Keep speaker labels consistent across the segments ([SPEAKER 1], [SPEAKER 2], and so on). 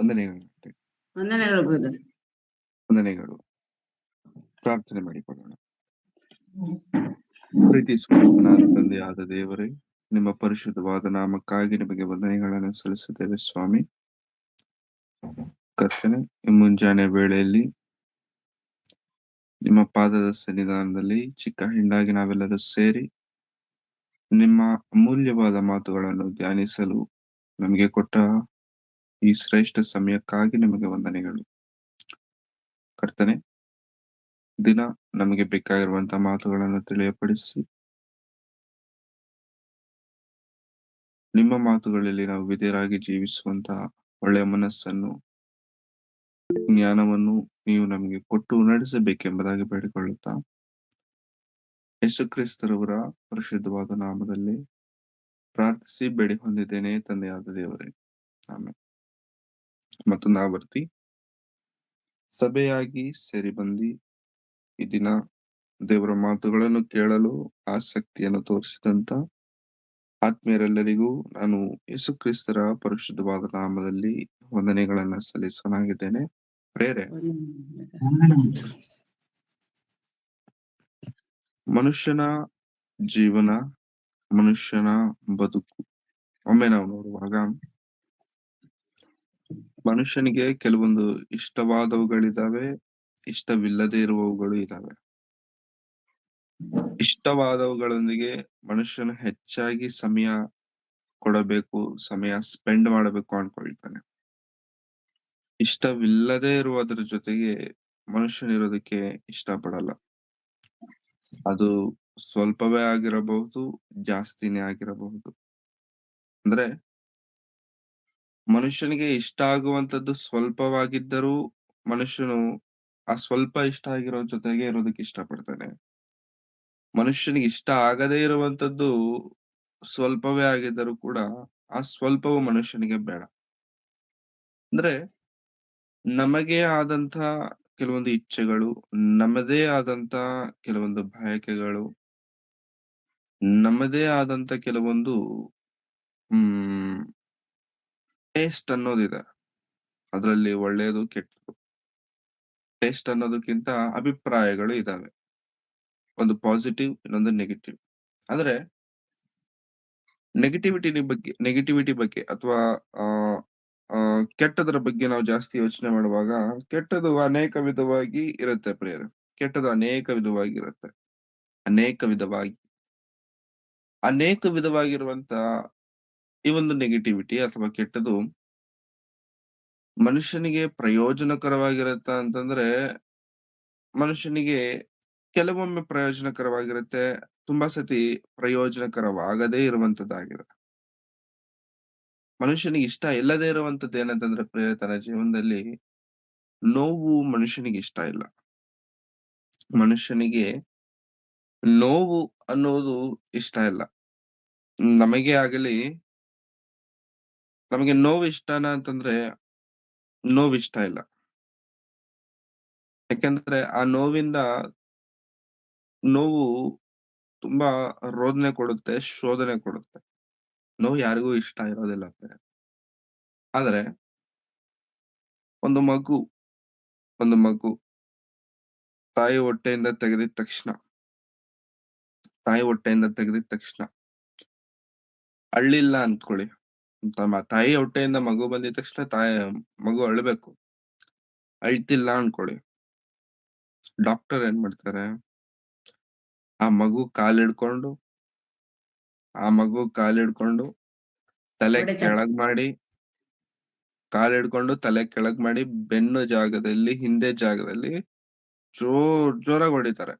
[SPEAKER 1] ವಂದನೆಗಳು.
[SPEAKER 2] ವಂದನೆಗಳು ಬ್ರದರ್.
[SPEAKER 1] ವಂದನೆಗಳು. ಪ್ರಾರ್ಥನೆ ಮಾಡಿಕೊಳ್ಳೋಣ. ಪ್ರೀತಿ ಸ್ವರೂಪನಾದ ತಂದೆಯಾದ ದೇವರೇ, ನಿಮ್ಮ ಪರಿಶುದ್ಧವಾದ ನಾಮಕ್ಕಾಗಿ ನಿಮಗೆ ವಂದನೆಗಳನ್ನು ಸಲ್ಲಿಸುತ್ತೇವೆ ಸ್ವಾಮಿ. ಕರ್ತನೆ, ಈ ಮುಂಜಾನೆ ವೇಳೆಯಲ್ಲಿ ನಿಮ್ಮ ಪಾದದ ಸನ್ನಿಧಾನದಲ್ಲಿ ಚಿಕ್ಕ ಹಿಂಡಾಗಿ ನಾವೆಲ್ಲರೂ ಸೇರಿ ನಿಮ್ಮ ಅಮೂಲ್ಯವಾದ ಮಾತುಗಳನ್ನು ಧ್ಯಾನಿಸಲು ನಮಗೆ ಕೊಟ್ಟ ಈ ಶ್ರೇಷ್ಠ ಸಮಯಕ್ಕಾಗಿ ನಿಮಗೆ ವಂದನೆಗಳು. ಕರ್ತನೆ, ದಿನ ನಮಗೆ ಬೇಕಾಗಿರುವಂತಹ ಮಾತುಗಳನ್ನು ತಿಳಿಯಪಡಿಸಿ ನಿಮ್ಮ ಮಾತುಗಳಲ್ಲಿ ನಾವು ವಿಧೇಯರಾಗಿ ಜೀವಿಸುವಂತಹ ಒಳ್ಳೆಯ ಮನಸ್ಸನ್ನು, ಜ್ಞಾನವನ್ನು ನೀವು ನಮಗೆ ಕೊಟ್ಟು ನಡೆಸಬೇಕೆಂಬುದಾಗಿ ಬೇಡಿಕೊಳ್ಳುತ್ತಾ, ಯೇಸು ಕ್ರಿಸ್ತರವರ ಪರಿಶುದ್ಧವಾದ ನಾಮದಲ್ಲಿ ಪ್ರಾರ್ಥಿಸಿ ಬೇಡಿ ಹೊಂದಿದ್ದೇನೆ ತಂದೆಯಾದ ದೇವರೇ, ಆಮೆನ್. ಮತ್ತೊಂದು ಆವರ್ತಿ ಸಭೆಯಾಗಿ ಸೇರಿ ಬಂದಿ ಈ ದಿನ ದೇವರ ಮಾತುಗಳನ್ನು ಕೇಳಲು ಆಸಕ್ತಿಯನ್ನು ತೋರಿಸಿದಂತ ಆತ್ಮೀಯರೆಲ್ಲರಿಗೂ ನಾನು ಯೇಸು ಕ್ರಿಸ್ತರ ಪರಿಶುದ್ಧವಾದ ನಾಮದಲ್ಲಿ ವಂದನೆಗಳನ್ನ ಸಲ್ಲಿಸೋನಾಗಿದ್ದೇನೆ. ಪ್ರೇರೆ, ಮನುಷ್ಯನ ಜೀವನ, ಮನುಷ್ಯನ ಬದುಕು ಒಮ್ಮೆ ನಾವು ನೋಡುವಾಗ ಮನುಷ್ಯನಿಗೆ ಕೆಲವೊಂದು ಇಷ್ಟವಾದವುಗಳಿದಾವೆ, ಇಷ್ಟವಿಲ್ಲದೆ ಇರುವವುಗಳು ಇದಾವೆ. ಇಷ್ಟವಾದವುಗಳೊಂದಿಗೆ ಮನುಷ್ಯನು ಹೆಚ್ಚಾಗಿ ಸಮಯ ಕೊಡಬೇಕು, ಸಮಯ ಸ್ಪೆಂಡ್ ಮಾಡಬೇಕು ಅನ್ಕೊಳ್ತಾನೆ. ಇಷ್ಟವಿಲ್ಲದೆ ಇರುವುದರ ಜೊತೆಗೆ ಮನುಷ್ಯನಿರೋದಕ್ಕೆ ಇಷ್ಟಪಡಲ್ಲ. ಅದು ಸ್ವಲ್ಪವೇ ಆಗಿರಬಹುದು, ಜಾಸ್ತಿನೇ ಆಗಿರಬಹುದು. ಅಂದ್ರೆ ಮನುಷ್ಯನಿಗೆ ಇಷ್ಟ ಆಗುವಂತದ್ದು ಸ್ವಲ್ಪವಾಗಿದ್ದರೂ ಮನುಷ್ಯನು ಆ ಸ್ವಲ್ಪ ಇಷ್ಟ ಆಗಿರೋ ಜೊತೆಗೆ ಇರೋದಕ್ಕೆ ಇಷ್ಟಪಡ್ತಾನೆ. ಮನುಷ್ಯನಿಗೆ ಇಷ್ಟ ಆಗದೇ ಇರುವಂತದ್ದು ಸ್ವಲ್ಪವೇ ಆಗಿದ್ದರೂ ಕೂಡ ಆ ಸ್ವಲ್ಪವು ಮನುಷ್ಯನಿಗೆ ಬೇಡ. ಅಂದ್ರೆ ನಮಗೆ ಆದಂತ ಕೆಲವೊಂದು ಇಚ್ಛೆಗಳು, ನಮ್ಮದೇ ಆದಂತ ಕೆಲವೊಂದು ಬಯಕೆಗಳು, ನಮ್ಮದೇ ಆದಂತ ಕೆಲವೊಂದು ಟೇಸ್ಟ್ ಅನ್ನೋದಿದೆ. ಅದರಲ್ಲಿ ಒಳ್ಳೆಯದು ಕೆಟ್ಟದು. ಟೇಸ್ಟ್ ಅನ್ನೋದಕ್ಕಿಂತ ಅಭಿಪ್ರಾಯಗಳು ಇದಾವೆ, ಒಂದು ಪಾಸಿಟಿವ್, ಇನ್ನೊಂದು ನೆಗೆಟಿವ್. ಆದ್ರೆ ನೆಗೆಟಿವಿಟಿ ಬಗ್ಗೆ ಅಥವಾ ಕೆಟ್ಟದರ ಬಗ್ಗೆ ನಾವು ಜಾಸ್ತಿ ಯೋಚನೆ ಮಾಡುವಾಗ ಕೆಟ್ಟದು ಅನೇಕ ವಿಧವಾಗಿ ಇರುತ್ತೆ ಪ್ರಿಯರೇ. ಕೆಟ್ಟದು ಅನೇಕ ವಿಧವಾಗಿರುವಂತ ಈ ಒಂದು ನೆಗೆಟಿವಿಟಿ ಅಥವಾ ಕೆಟ್ಟದು ಮನುಷ್ಯನಿಗೆ ಪ್ರಯೋಜನಕರವಾಗಿರುತ್ತ ಅಂತಂದ್ರೆ ಮನುಷ್ಯನಿಗೆ ಕೆಲವೊಮ್ಮೆ ಪ್ರಯೋಜನಕರವಾಗಿರುತ್ತೆ, ತುಂಬಾ ಸತಿ ಪ್ರಯೋಜನಕರವಾಗದೇ ಇರುವಂತದ್ದಾಗಿರುತ್ತೆ. ಮನುಷ್ಯನಿಗೆ ಇಷ್ಟ ಇಲ್ಲದೆ ಇರುವಂತದ್ದು ಏನಂತಂದ್ರೆ ತನ್ನ ಜೀವನದಲ್ಲಿ ನೋವು ಮನುಷ್ಯನಿಗೆ ಇಷ್ಟ ಇಲ್ಲ. ಮನುಷ್ಯನಿಗೆ ನೋವು ಅನ್ನೋದು ಇಷ್ಟ ಇಲ್ಲ. ನಮಗೆ ಆಗಲಿ, ನಮಗೆ ನೋವು ಇಷ್ಟನ ಅಂತಂದ್ರೆ ನೋವು ಇಷ್ಟ ಇಲ್ಲ. ಯಾಕಂದ್ರೆ ಆ ನೋವು ತುಂಬಾ ರೋದನೆ ಕೊಡುತ್ತೆ, ಶೋಧನೆ ಕೊಡುತ್ತೆ. ನೋವು ಯಾರಿಗೂ ಇಷ್ಟ ಇರೋದಿಲ್ಲ. ಆದ್ರೆ ಒಂದು ಮಗು ತಾಯಿ ಹೊಟ್ಟೆಯಿಂದ ತೆಗೆದಿದ ತಕ್ಷಣ ಅಳ್ಳಿಲ್ಲ ಅಂದ್ಕೊಳ್ಳಿ. ತಾಯಿ ಹೊಟ್ಟೆಯಿಂದ ಮಗು ಬಂದಿದ ತಕ್ಷಣ ಮಗು ಅಳ್ಬೇಕು. ಅಳ್ತಿಲ್ಲ ಅನ್ಕೊಳ್ಳಿ, ಡಾಕ್ಟರ್ ಏನ್ ಮಾಡ್ತಾರೆ, ಆ ಮಗು ಕಾಲಿಡ್ಕೊಂಡು ತಲೆ ಕೆಳಗ್ ಮಾಡಿ ಬೆನ್ನು ಜಾಗದಲ್ಲಿ, ಹಿಂದೆ ಜಾಗದಲ್ಲಿ ಜೋರಾಗಿ ಹೊಡಿತಾರೆ.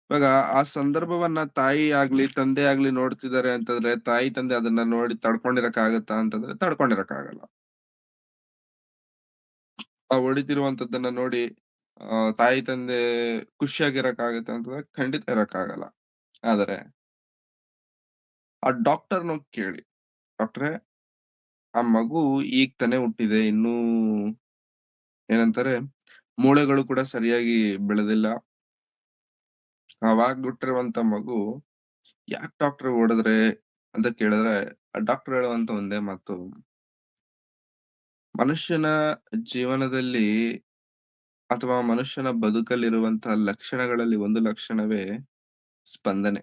[SPEAKER 1] ಇವಾಗ ಆ ಸಂದರ್ಭವನ್ನ ತಾಯಿ ಆಗ್ಲಿ ತಂದೆ ಆಗ್ಲಿ ನೋಡ್ತಿದ್ದಾರೆ ಅಂತಂದ್ರೆ ತಾಯಿ ತಂದೆ ಅದನ್ನ ನೋಡಿ ತಡ್ಕೊಂಡಿರಕ್ ಆಗತ್ತಾ ಅಂತಂದ್ರೆ ತಡ್ಕೊಂಡಿರಕ್ಕಾಗಲ್ಲ. ಆ ಹೊಡಿತಿರುವಂತದ್ದನ್ನ ನೋಡಿ ತಾಯಿ ತಂದೆ ಖುಷಿಯಾಗಿರಕ್ಕಾಗತ್ತೆ ಅಂತಂದ್ರೆ ಖಂಡಿತ ಇರಕ್ಕಾಗಲ್ಲ. ಆದ್ರೆ ಆ ಡಾಕ್ಟರ್ನ ಕೇಳಿ, ಡಾಕ್ಟ್ರೆ ಆ ಮಗು ಈಗ ತಾನೇ ಹುಟ್ಟಿದೆ, ಇನ್ನೂ ಏನಂತಾರೆ ಮೂಳೆಗಳು ಕೂಡ ಸರಿಯಾಗಿ ಬೆಳೆದಿಲ್ಲ, ಅವಾಗ ಹುಟ್ಟಿರುವಂತ ಮಗು ಯಾಕೆ ಡಾಕ್ಟರ್ ಹೊಡೆದ್ರೆ ಅಂತ ಕೇಳಿದ್ರೆ ಆ ಡಾಕ್ಟರ್ ಹೇಳುವಂತ ಒಂದೇ ಮಾತು, ಮನುಷ್ಯನ ಜೀವನದಲ್ಲಿ ಅಥವಾ ಮನುಷ್ಯನ ಬದುಕಲ್ಲಿರುವಂತಹ ಲಕ್ಷಣಗಳಲ್ಲಿ ಒಂದು ಲಕ್ಷಣವೇ ಸ್ಪಂದನೆ.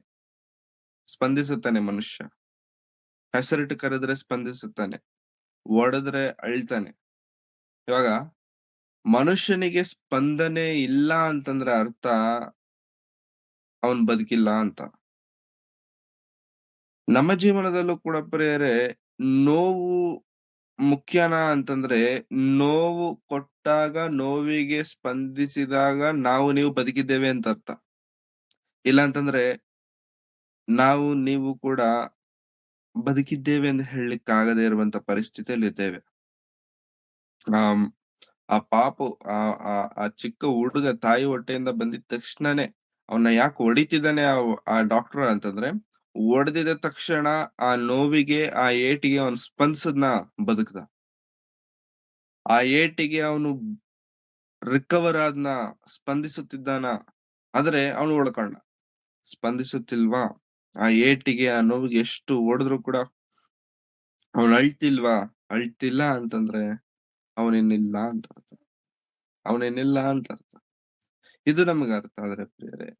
[SPEAKER 1] ಸ್ಪಂದಿಸುತ್ತಾನೆ ಮನುಷ್ಯ. ಹೆಸರಿಟ್ಟು ಕರೆದ್ರೆ ಸ್ಪಂದಿಸುತ್ತಾನೆ. ಒಡೆದ್ರೆ ಅಳ್ತಾನೆ. ಇವಾಗ ಮನುಷ್ಯನಿಗೆ ಸ್ಪಂದನೆ ಇಲ್ಲ ಅಂತಂದ್ರೆ ಅರ್ಥ ಅವನ್ ಬದುಕಿಲ್ಲ ಅಂತ. ನಮ್ಮ ಜೀವನದಲ್ಲೂ ಕೂಡ ಪ್ರಿಯರೇ ನೋವು ಮುಖ್ಯನಾ ಅಂತಂದ್ರೆ, ನೋವು ಕೊಟ್ಟಾಗ ನೋವಿಗೆ ಸ್ಪಂದಿಸಿದಾಗ ನಾವು ನೀವು ಬದುಕಿದ್ದೇವೆ ಅಂತ ಅರ್ಥ. ಇಲ್ಲ ಅಂತಂದ್ರೆ ನಾವು ನೀವು ಕೂಡ ಬದುಕಿದ್ದೇವೆ ಅಂತ ಹೇಳಲಿಕ್ಕೆ ಆಗದೆ ಇರುವಂತ ಪರಿಸ್ಥಿತಿಯಲ್ಲಿ ಇದ್ದೇವೆ. ಆಮ್, ಆ ಪಾಪು ಆ ಆ ಆ ಚಿಕ್ಕ ಹುಡುಗ ತಾಯಿ ಹೊಟ್ಟೆಯಿಂದ ಬಂದಿದ ತಕ್ಷಣನೇ ಅವನ್ನ ಯಾಕೆ ಹೊಡಿತಿದ್ದಾನೆ ಆ ಡಾಕ್ಟರ್ ಅಂತಂದ್ರೆ, ಹೊಡೆದಿದ ತಕ್ಷಣ ಆ ನೋವಿಗೆ ಆ ಏಟಿಗೆ ಅವನು ಸ್ಪಂದಿಸದ್ನ ಬದುಕ್ದ. ಆ ಏಟಿಗೆ ಅವನು ರಿಕವರ್ ಆದ್ನ, ಸ್ಪಂದಿಸುತ್ತಿದ್ದಾನ, ಆದ್ರೆ ಅವನು ಉಳ್ಕೊಂಡ. ಸ್ಪಂದಿಸುತ್ತಿಲ್ವಾ? ಆ ಏಟಿಗೆ ಆ ನೋವಿಗೆ ಎಷ್ಟು ಹೊಡೆದ್ರು ಕೂಡ ಅವನು ಅಳ್ತಿಲ್ವಾ? ಅಳ್ತಿಲ್ಲ ಅಂತಂದ್ರೆ ಅವನೇನಿಲ್ಲ ಅಂತ ಅರ್ಥ. ಅವನೇನಿಲ್ಲ ಅಂತ ಅರ್ಥ. ಇದು ನಮಗೆ ಅರ್ಥ ಆದ್ರೆ ಪ್ರಿಯರೇ,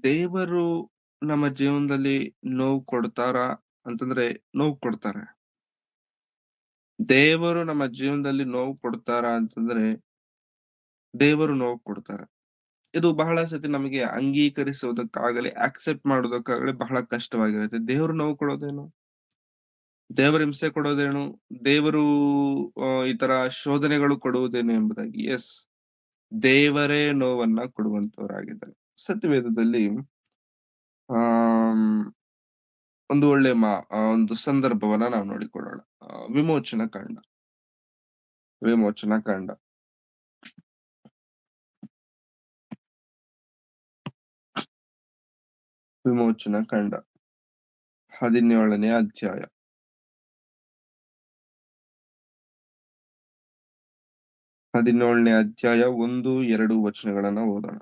[SPEAKER 1] ದೇವರು ನಮ್ಮ ಜೀವನದಲ್ಲಿ ನೋವು ಕೊಡ್ತಾರಾ ಅಂತಂದ್ರೆ ನೋವು ಕೊಡ್ತಾರೆ. ದೇವರು ನಮ್ಮ ಜೀವನದಲ್ಲಿ ನೋವು ಕೊಡ್ತಾರಾ ಅಂತಂದ್ರೆ ದೇವರು ನೋವು ಕೊಡ್ತಾರೆ. ಇದು ಬಹಳ ಸತಿ ನಮಗೆ ಅಂಗೀಕರಿಸುವುದಕ್ಕಾಗಲಿ ಆಕ್ಸೆಪ್ಟ್ ಮಾಡೋದಕ್ಕಾಗಲಿ ಬಹಳ ಕಷ್ಟವಾಗಿರುತ್ತೆ. ದೇವರು ನೋವು ಕೊಡೋದೇನು? ದೇವರು ಹಿಂಸೆ ಕೊಡೋದೇನು? ದೇವರು ಈ ತರ ಶೋಧನೆಗಳು ಕೊಡುವುದೇನು ಎಂಬುದಾಗಿ. ಎಸ್, ದೇವರೇ ನೋವನ್ನ ಕೊಡುವಂತವರಾಗಿದ್ದಾರೆ. ಸತ್ಯವೇದದಲ್ಲಿ ಆಮ್, ಒಂದು ಒಳ್ಳೆ ಒಂದು ಸಂದರ್ಭವನ್ನ ನಾವು ನೋಡಿಕೊಳ್ಳೋಣ. ವಿಮೋಚನಾ ಕಾಂಡ. ವಿಮೋಚನಾ ಕಾಂಡ ವಿಮೋಚನಾ ಕಾಂಡ 17ನೇ ಅಧ್ಯಾಯ. 17ನೇ ಅಧ್ಯಾಯ 1-2 ವಚನಗಳನ್ನ ಓದೋಣ.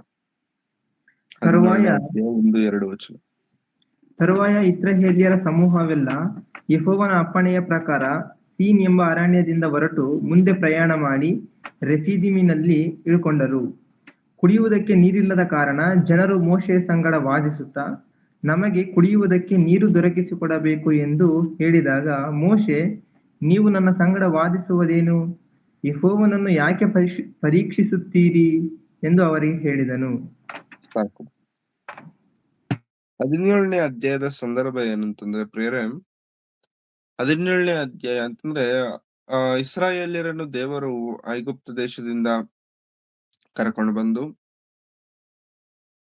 [SPEAKER 1] 17ನೇ ಅಧ್ಯಾಯ 1-2 ವಚನ.
[SPEAKER 3] ತರುವಾಯ ಇಸ್ರಾಯೇಲ್ಯರ ಸಮೂಹವೆಲ್ಲ ಯೆಹೋವನ ಅಪ್ಪಣೆಯ ಪ್ರಕಾರ ಸೀನ್ ಎಂಬ ಅರಣ್ಯದಿಂದ ಹೊರಟು ಮುಂದೆ ಪ್ರಯಾಣ ಮಾಡಿ ರೆಫೀದಿಮಿನಲ್ಲಿ ಇಳುಕೊಂಡರು. ಕುಡಿಯುವುದಕ್ಕೆ ನೀರಿಲ್ಲದ ಕಾರಣ ಜನರು ಮೋಶೆಯ ಸಂಗಡ ವಾದಿಸುತ್ತಾ, ನಮಗೆ ಕುಡಿಯುವುದಕ್ಕೆ ನೀರು ದೊರಕಿಸಿಕೊಡಬೇಕು ಎಂದು ಹೇಳಿದಾಗ ಮೋಶೆ, ನೀವು ನನ್ನ ಸಂಗಡ ವಾದಿಸುವುದೇನು? ಯೆಹೋವನನ್ನು ಯಾಕೆ ಪರೀಕ್ಷಿಸುತ್ತೀರಿ ಎಂದು ಅವರಿಗೆ ಹೇಳಿದನು.
[SPEAKER 1] ಸಾಕು. 17ನೇ ಅಧ್ಯಾಯದ ಸಂದರ್ಭ ಏನಂತಂದ್ರೆ ಪ್ರಿಯರೇ, 17ನೇ ಅಧ್ಯಾಯ ಅಂತಂದ್ರೆ ಇಸ್ರಾಯೇಲ್ಯರನ್ನು ದೇವರು ಐಗುಪ್ತ ದೇಶದಿಂದ ಕರ್ಕೊಂಡು ಬಂದು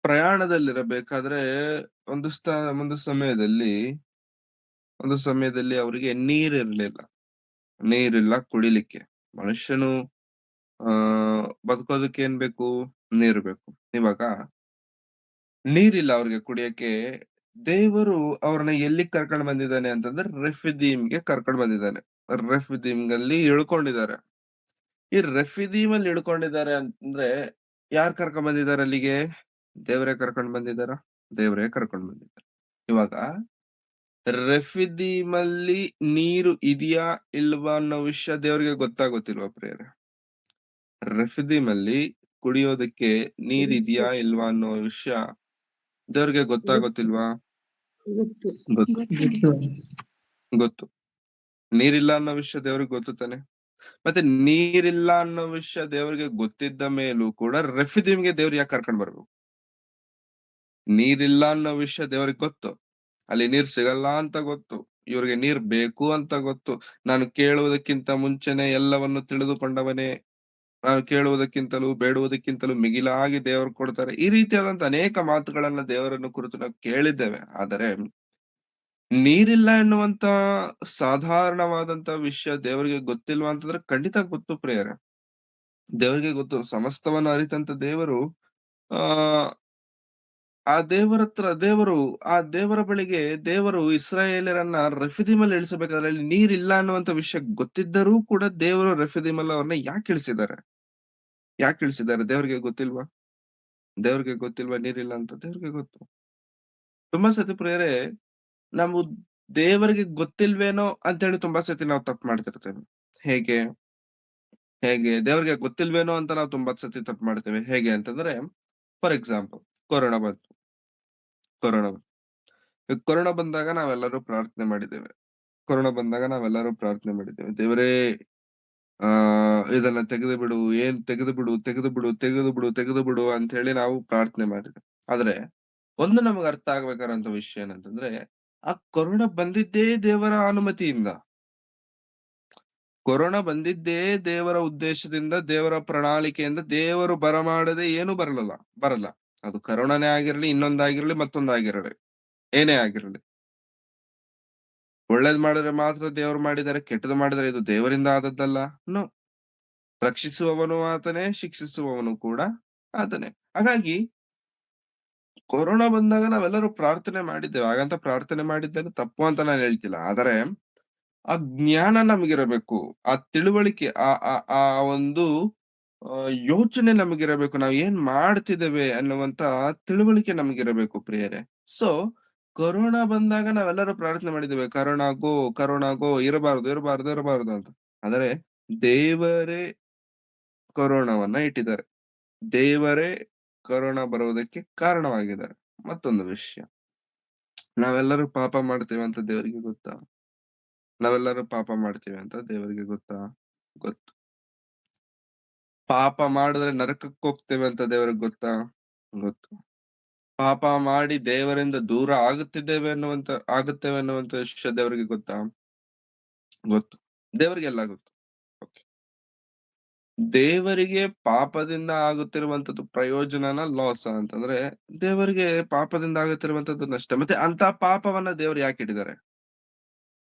[SPEAKER 1] ಪ್ರಯಾಣದಲ್ಲಿರಬೇಕಾದ್ರೆ ಒಂದು ಸಮಯದಲ್ಲಿ ಅವರಿಗೆ ನೀರಿಲ್ಲ ಕುಡಿಲಿಕ್ಕೆ. ಮನುಷ್ಯನು ಬದುಕೋದಕ್ಕೆ ಏನ್ ಬೇಕು? ನೀರು ಬೇಕು. ಇವಾಗ ನೀರಿಲ್ಲ ಅವ್ರಿಗೆ ಕುಡಿಯಕ್ಕೆ. ದೇವರು ಅವ್ರನ್ನ ಎಲ್ಲಿಗ್ ಕರ್ಕೊಂಡ್ ಬಂದಿದ್ದಾನೆ ಅಂತಂದ್ರೆ ರೆಫಿದೀಮ್ಗೆ ಕರ್ಕೊಂಡ್ ಬಂದಿದ್ದಾನೆ. ರೆಫಿದೀಮ್ಗಲ್ಲಿ ಇಳ್ಕೊಂಡಿದ್ದಾರೆ. ಈ ರೆಫಿದೀಮಲ್ಲಿ ಇಳ್ಕೊಂಡಿದ್ದಾರೆ ಅಂತಂದ್ರೆ ಯಾರ್ ಕರ್ಕೊಂಡ್ ಬಂದಿದ್ದಾರೆ ಅಲ್ಲಿಗೆ? ದೇವರೇ ಕರ್ಕೊಂಡ್ ಬಂದಿದ್ದಾರ? ದೇವರೇ ಕರ್ಕೊಂಡ್ ಬಂದಿದ್ದಾರೆ. ಇವಾಗ ರೆಫಿದೀಮಲ್ಲಿ ನೀರು ಇದೆಯಾ ಇಲ್ವಾ ಅನ್ನೋ ವಿಷಯ ದೇವ್ರಿಗೆ ಗೊತ್ತಾಗೋತಿಲ್ವಾ ಪ್ರಿಯರೇ? ರೆಫಿದೀಮಲ್ಲಿ ಕುಡಿಯೋದಕ್ಕೆ ನೀರಿದ್ಯಾ ಇಲ್ವಾ ಅನ್ನೋ ವಿಷಯ ದೇವ್ರಿಗೆ ಗೊತ್ತಾಗೋತಿಲ್ವಾ? ಗೊತ್ತು. ನೀರಿಲ್ಲ ಅನ್ನೋ ವಿಷಯ ದೇವ್ರಿಗೆ ಗೊತ್ತು ತಾನೆ. ಮತ್ತೆ ನೀರಿಲ್ಲ ಅನ್ನೋ ವಿಷಯ ದೇವ್ರಿಗೆ ಗೊತ್ತಿದ್ದ ಮೇಲೂ ಕೂಡ ರೆಫಿದೀಮ್ಗೆ ದೇವ್ರು ಯಾಕೆ ಕರ್ಕೊಂಡ್ ಬರ್ಬೇಕು? ನೀರಿಲ್ಲ ಅನ್ನೋ ವಿಷಯ ದೇವ್ರಿಗೆ ಗೊತ್ತು. ಅಲ್ಲಿ ನೀರ್ ಸಿಗಲ್ಲ ಅಂತ ಗೊತ್ತು. ಇವ್ರಿಗೆ ನೀರ್ ಬೇಕು ಅಂತ ಗೊತ್ತು. ನಾನು ಕೇಳುವುದಕ್ಕಿಂತ ಮುಂಚೆನೆ ಎಲ್ಲವನ್ನು ತಿಳಿದುಕೊಂಡವನೇ, ನಾನು ಕೇಳುವುದಕ್ಕಿಂತಲೂ ಬೇಡುವುದಕ್ಕಿಂತಲೂ ಮಿಗಿಲಾಗಿ ದೇವರು ಕೊಡ್ತಾರೆ. ಈ ರೀತಿಯಾದಂತ ಅನೇಕ ಮಾತುಗಳನ್ನ ದೇವರನ್ನು ಕುರಿತು ನಾವು ಕೇಳಿದ್ದೇವೆ. ಆದರೆ ನೀರಿಲ್ಲ ಎನ್ನುವಂತ ಸಾಧಾರಣವಾದಂತ ವಿಷಯ ದೇವರಿಗೆ ಗೊತ್ತಿಲ್ವಾ ಅಂತಂದ್ರೆ ಖಂಡಿತ ಗೊತ್ತು ಪ್ರಿಯರೇ. ದೇವರಿಗೆ ಗೊತ್ತು. ಸಮಸ್ತವನ್ನು ಅರಿತಂತ ದೇವರು ಆ ಆ ದೇವರ ಬಳಿಗೆ ದೇವರು ಇಸ್ರಾಯೇಲರನ್ನ ರೆಫಿದೀಮಲ್ಲಿ ಇಳಿಸಬೇಕಾದ್ರೆ ಅಲ್ಲಿ ನೀರಿಲ್ಲ ಅನ್ನುವಂತ ವಿಷಯ ಗೊತ್ತಿದ್ದರೂ ಕೂಡ ದೇವರು ರೆಫಿದೀಮಲ್ಲಿ ಅವ್ರನ್ನ ಯಾಕೆ ಇಳಿಸಿದ್ದಾರೆ? ದೇವ್ರಿಗೆ ಗೊತ್ತಿಲ್ವಾ? ನೀರಿಲ್ಲ ಅಂತ ದೇವ್ರಿಗೆ ಗೊತ್ತು. ತುಂಬಾ ಸತಿ ಪ್ರಿಯರೇ, ನಾವು ದೇವರಿಗೆ ಗೊತ್ತಿಲ್ವೇನೋ ಅಂತ ಹೇಳಿ ತುಂಬಾ ಸತಿ ನಾವು ತಪ್ಪು ಮಾಡ್ತಿರ್ತೇವೆ. ಹೇಗೆ? ಹೇಗೆ ದೇವ್ರಿಗೆ ಗೊತ್ತಿಲ್ವೇನೋ ಅಂತ ನಾವು ತುಂಬಾ ಸತಿ ತಪ್ಪು ಮಾಡ್ತೇವೆ. ಹೇಗೆ ಅಂತಂದ್ರೆ ಫಾರ್ ಎಕ್ಸಾಂಪಲ್ ಕೊರೋನಾ ಬಂತು. ಕೊರೋನಾ ಬಂತು. ಈ ಕೊರೋನಾ ಬಂದಾಗ ನಾವೆಲ್ಲರೂ ಪ್ರಾರ್ಥನೆ ಮಾಡಿದ್ದೇವೆ. ಕೊರೋನಾ ಬಂದಾಗ ನಾವೆಲ್ಲರೂ ಪ್ರಾರ್ಥನೆ ಮಾಡಿದ್ದೇವೆ. ದೇವರೇ ಇದನ್ನ ತೆಗೆದು ಬಿಡು, ತೆಗೆದು ಬಿಡು, ತೆಗೆದು ಬಿಡು, ತೆಗೆದು ಬಿಡು, ತೆಗೆದು ಬಿಡು ಅಂತ ಹೇಳಿ ನಾವು ಪ್ರಾರ್ಥನೆ ಮಾಡಿದ್ವಿ. ಆದ್ರೆ ಒಂದು ನಮಗೆ ಅರ್ಥ ಆಗ್ಬೇಕಾದಂತ ವಿಷಯ ಏನಂತಂದ್ರೆ ಆ ಕೊರೋನಾ ಬಂದಿದ್ದೇ ದೇವರ ಅನುಮತಿಯಿಂದ. ಕೊರೋನಾ ಬಂದಿದ್ದೇ ದೇವರ ಉದ್ದೇಶದಿಂದ, ದೇವರ ಪ್ರಣಾಳಿಕೆಯಿಂದ. ದೇವರು ಬರಮಾಡದೆ ಏನು ಬರಲ್ಲ. ಅದು ಕರೋನಾನೇ ಆಗಿರ್ಲಿ, ಇನ್ನೊಂದಾಗಿರ್ಲಿ, ಮತ್ತೊಂದಾಗಿರಲಿ, ಏನೇ ಆಗಿರಲಿ. ಒಳ್ಳೇದ್ ಮಾಡಿದ್ರೆ ಮಾತ್ರ ದೇವರು ಮಾಡಿದರೆ, ಕೆಟ್ಟದ್ದು ಮಾಡಿದರೆ ಇದು ದೇವರಿಂದ ಆದದ್ದಲ್ಲ. ನೋ. ರಕ್ಷಿಸುವವನು ಆತನೇ, ಶಿಕ್ಷಿಸುವವನು ಕೂಡ ಆತನೇ. ಹಾಗಾಗಿ ಕೊರೋನಾ ಬಂದಾಗ ನಾವೆಲ್ಲರೂ ಪ್ರಾರ್ಥನೆ ಮಾಡಿದ್ದೇವೆ. ಹಾಗಂತ ಪ್ರಾರ್ಥನೆ ಮಾಡಿದ್ದೇನೆ ತಪ್ಪು ಅಂತ ನಾನು ಹೇಳ್ತಿಲ್ಲ. ಆದರೆ ಆ ಜ್ಞಾನ ನಮಗಿರಬೇಕು. ಆ ತಿಳುವಳಿಕೆ, ಆ ಆ ಆ ಒಂದು ಯೋಚನೆ ನಮಗಿರಬೇಕು. ನಾವು ಏನ್ ಮಾಡ್ತಿದ್ದೇವೆ ಅನ್ನುವಂತ ತಿಳುವಳಿಕೆ ನಮಗಿರಬೇಕು ಪ್ರಿಯರೇ. ಸೊ ಕೊರೋನಾ ಬಂದಾಗ ನಾವೆಲ್ಲರೂ ಪ್ರಾರ್ಥನೆ ಮಾಡಿದ್ದೇವೆ, ಕರೋನಾ ಗೋ, ಇರಬಾರದು ಅಂತ. ಆದರೆ ದೇವರೇ ಕೊರೋನಾವನ್ನ ಇಟ್ಟಿದ್ದಾರೆ. ದೇವರೇ ಕೊರೋನಾ ಬರುವುದಕ್ಕೆ ಕಾರಣವಾಗಿದ್ದಾರೆ. ಮತ್ತೊಂದು ವಿಷಯ, ನಾವೆಲ್ಲರೂ ಪಾಪ ಮಾಡ್ತೇವೆ ಅಂತ ದೇವರಿಗೆ ಗೊತ್ತಾ? ನಾವೆಲ್ಲರೂ ಪಾಪ ಮಾಡ್ತೇವೆ ಅಂತ ದೇವರಿಗೆ ಗೊತ್ತಾ? ಗೊತ್ತು. ಪಾಪ ಮಾಡಿದ್ರೆ ನರಕಕ್ಕೆ ಹೋಗ್ತೇವೆ ಅಂತ ದೇವರಿಗೆ ಗೊತ್ತಾ? ಗೊತ್ತು. ಪಾಪ ಮಾಡಿ ದೇವರಿಂದ ದೂರ ಆಗುತ್ತೇವೆ ಅನ್ನುವಂತ ವಿಷಯ ದೇವರಿಗೆ ಗೊತ್ತಾ? ಗೊತ್ತು. ದೇವರಿಗೆಲ್ಲ ಗೊತ್ತು. ಓಕೆ. ದೇವರಿಗೆ ಪಾಪದಿಂದ ಆಗುತ್ತಿರುವಂತದ್ದು ಪ್ರಯೋಜನನ ಲಾಸ್ ಅಂತಂದ್ರೆ ದೇವರಿಗೆ ಪಾಪದಿಂದ ಆಗುತ್ತಿರುವಂತದ್ದು ನಷ್ಟ. ಮತ್ತೆ ಅಂತ ಪಾಪವನ್ನ ದೇವರು ಯಾಕೆ ಇಟ್ಟಿದ್ದಾರೆ?